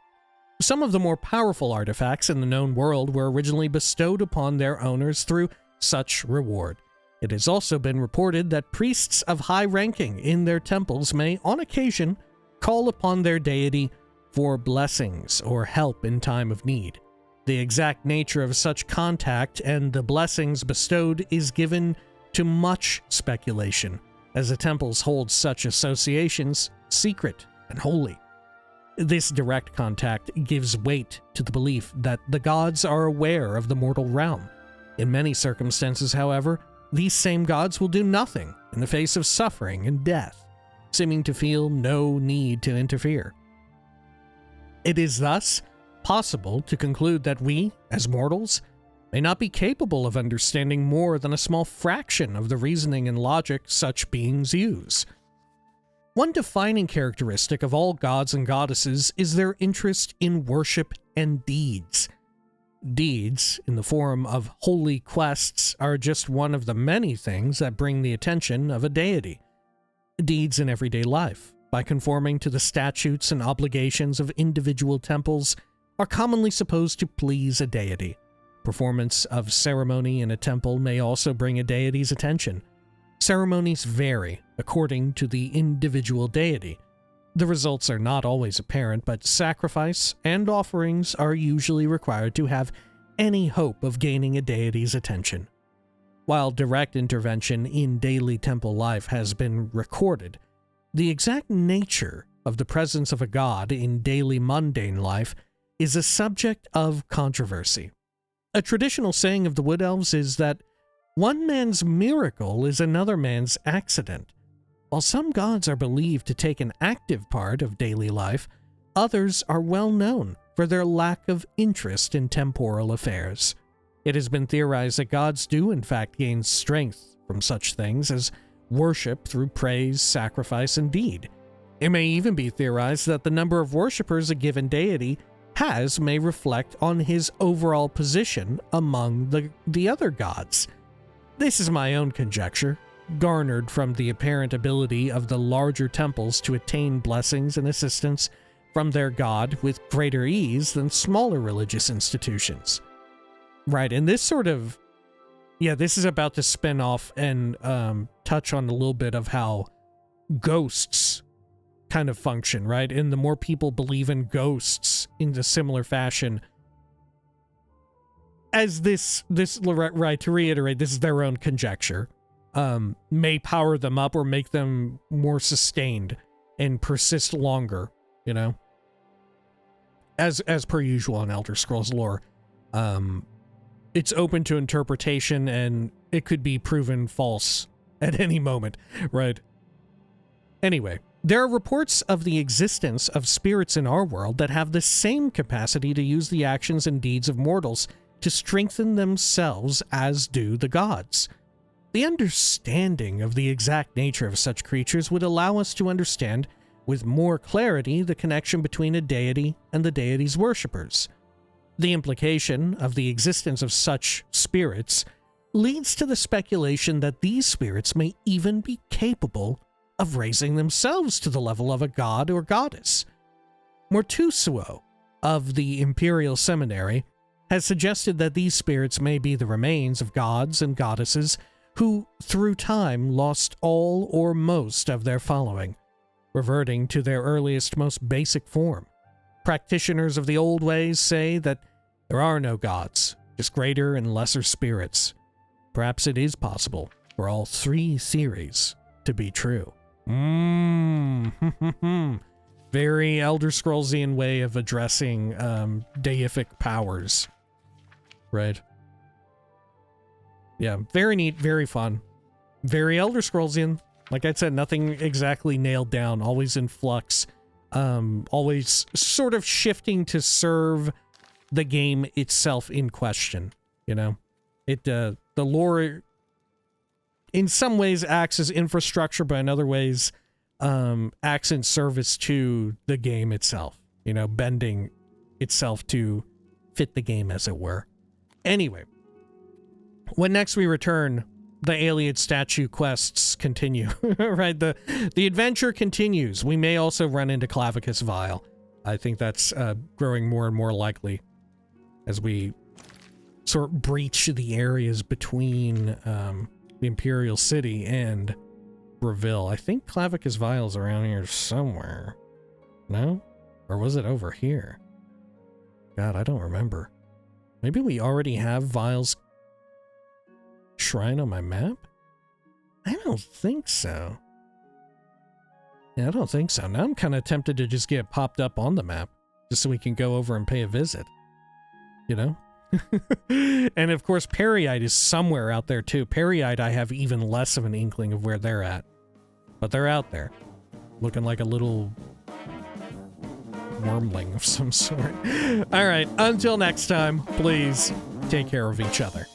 Some of the more powerful artifacts in the known world were originally bestowed upon their owners through such reward. It has also been reported that priests of high ranking in their temples may, on occasion, call upon their deity for blessings or help in time of need. The exact nature of such contact and the blessings bestowed is given to much speculation, as the temples hold such associations secret and holy. This direct contact gives weight to the belief that the gods are aware of the mortal realm. In many circumstances, however, these same gods will do nothing in the face of suffering and death, seeming to feel no need to interfere. It is thus possible to conclude that we, as mortals, may not be capable of understanding more than a small fraction of the reasoning and logic such beings use. One defining characteristic of all gods and goddesses is their interest in worship and deeds. deeds in the form of holy quests are just one of the many things that bring the attention of a deity. Deeds in everyday life, by conforming to the statutes and obligations of individual temples, are commonly supposed to please a deity. Performance of ceremony in a temple may also bring a deity's attention. Ceremonies vary according to the individual deity. The results are not always apparent, but sacrifice and offerings are usually required to have any hope of gaining a deity's attention. While direct intervention in daily temple life has been recorded, the exact nature of the presence of a god in daily mundane life is a subject of controversy. A traditional saying of the Wood Elves is that one man's miracle is another man's accident. While some gods are believed to take an active part of daily life, others are well known for their lack of interest in temporal affairs. It has been theorized that gods do in fact gain strength from such things as worship through praise, sacrifice, and deed. It may even be theorized that the number of worshippers a given deity may reflect on his overall position among the other gods. This is my own conjecture, garnered from the apparent ability of the larger temples to attain blessings and assistance from their god with greater ease than smaller religious institutions. Right, and this sort of... Yeah, this is about to spin off and touch on a little bit of how ghosts kind of function, right? And the more people believe in ghosts in a similar fashion, as this, right, to reiterate, this is their own conjecture, may power them up or make them more sustained and persist longer, you know? As per usual in Elder Scrolls lore. It's open to interpretation and it could be proven false at any moment, right? Anyway, there are reports of the existence of spirits in our world that have the same capacity to use the actions and deeds of mortals to strengthen themselves as do the gods. The understanding of the exact nature of such creatures would allow us to understand with more clarity the connection between a deity and the deity's worshippers. The implication of the existence of such spirits leads to the speculation that these spirits may even be capable of raising themselves to the level of a god or goddess. Mortusuo of the Imperial Seminary has suggested that these spirits may be the remains of gods and goddesses who, through time, lost all or most of their following, reverting to their earliest, most basic form. Practitioners of the old ways say that there are no gods, just greater and lesser spirits. Perhaps it is possible for all three theories to be true. Very Elder Scrollsian way of addressing deific powers. Right. Yeah, very neat, very fun. Very Elder Scrollsian. Like I said, nothing exactly nailed down, always in flux. Always sort of shifting to serve the game itself in question, you know? The lore in some ways acts as infrastructure, but in other ways acts in service to the game itself, you know, bending itself to fit the game, as it were. Anyway, when next we return, the alien statue quests continue, right? The adventure continues. We may also run into Clavicus Vile. I think that's growing more and more likely as we sort of breach the areas between the Imperial City and Breville. I think Clavicus Vile's around here somewhere. No? Or was it over here? God, I don't remember. Maybe we already have Vile's shrine on my map? I don't think so. Yeah, I don't think so. Now I'm kind of tempted to just get it popped up on the map, just so we can go over and pay a visit. You know? And of course, Periite is somewhere out there too. Periite, I have even less of an inkling of where they're at. But they're out there. Looking like a little wormling of some sort. Alright, until next time, please take care of each other.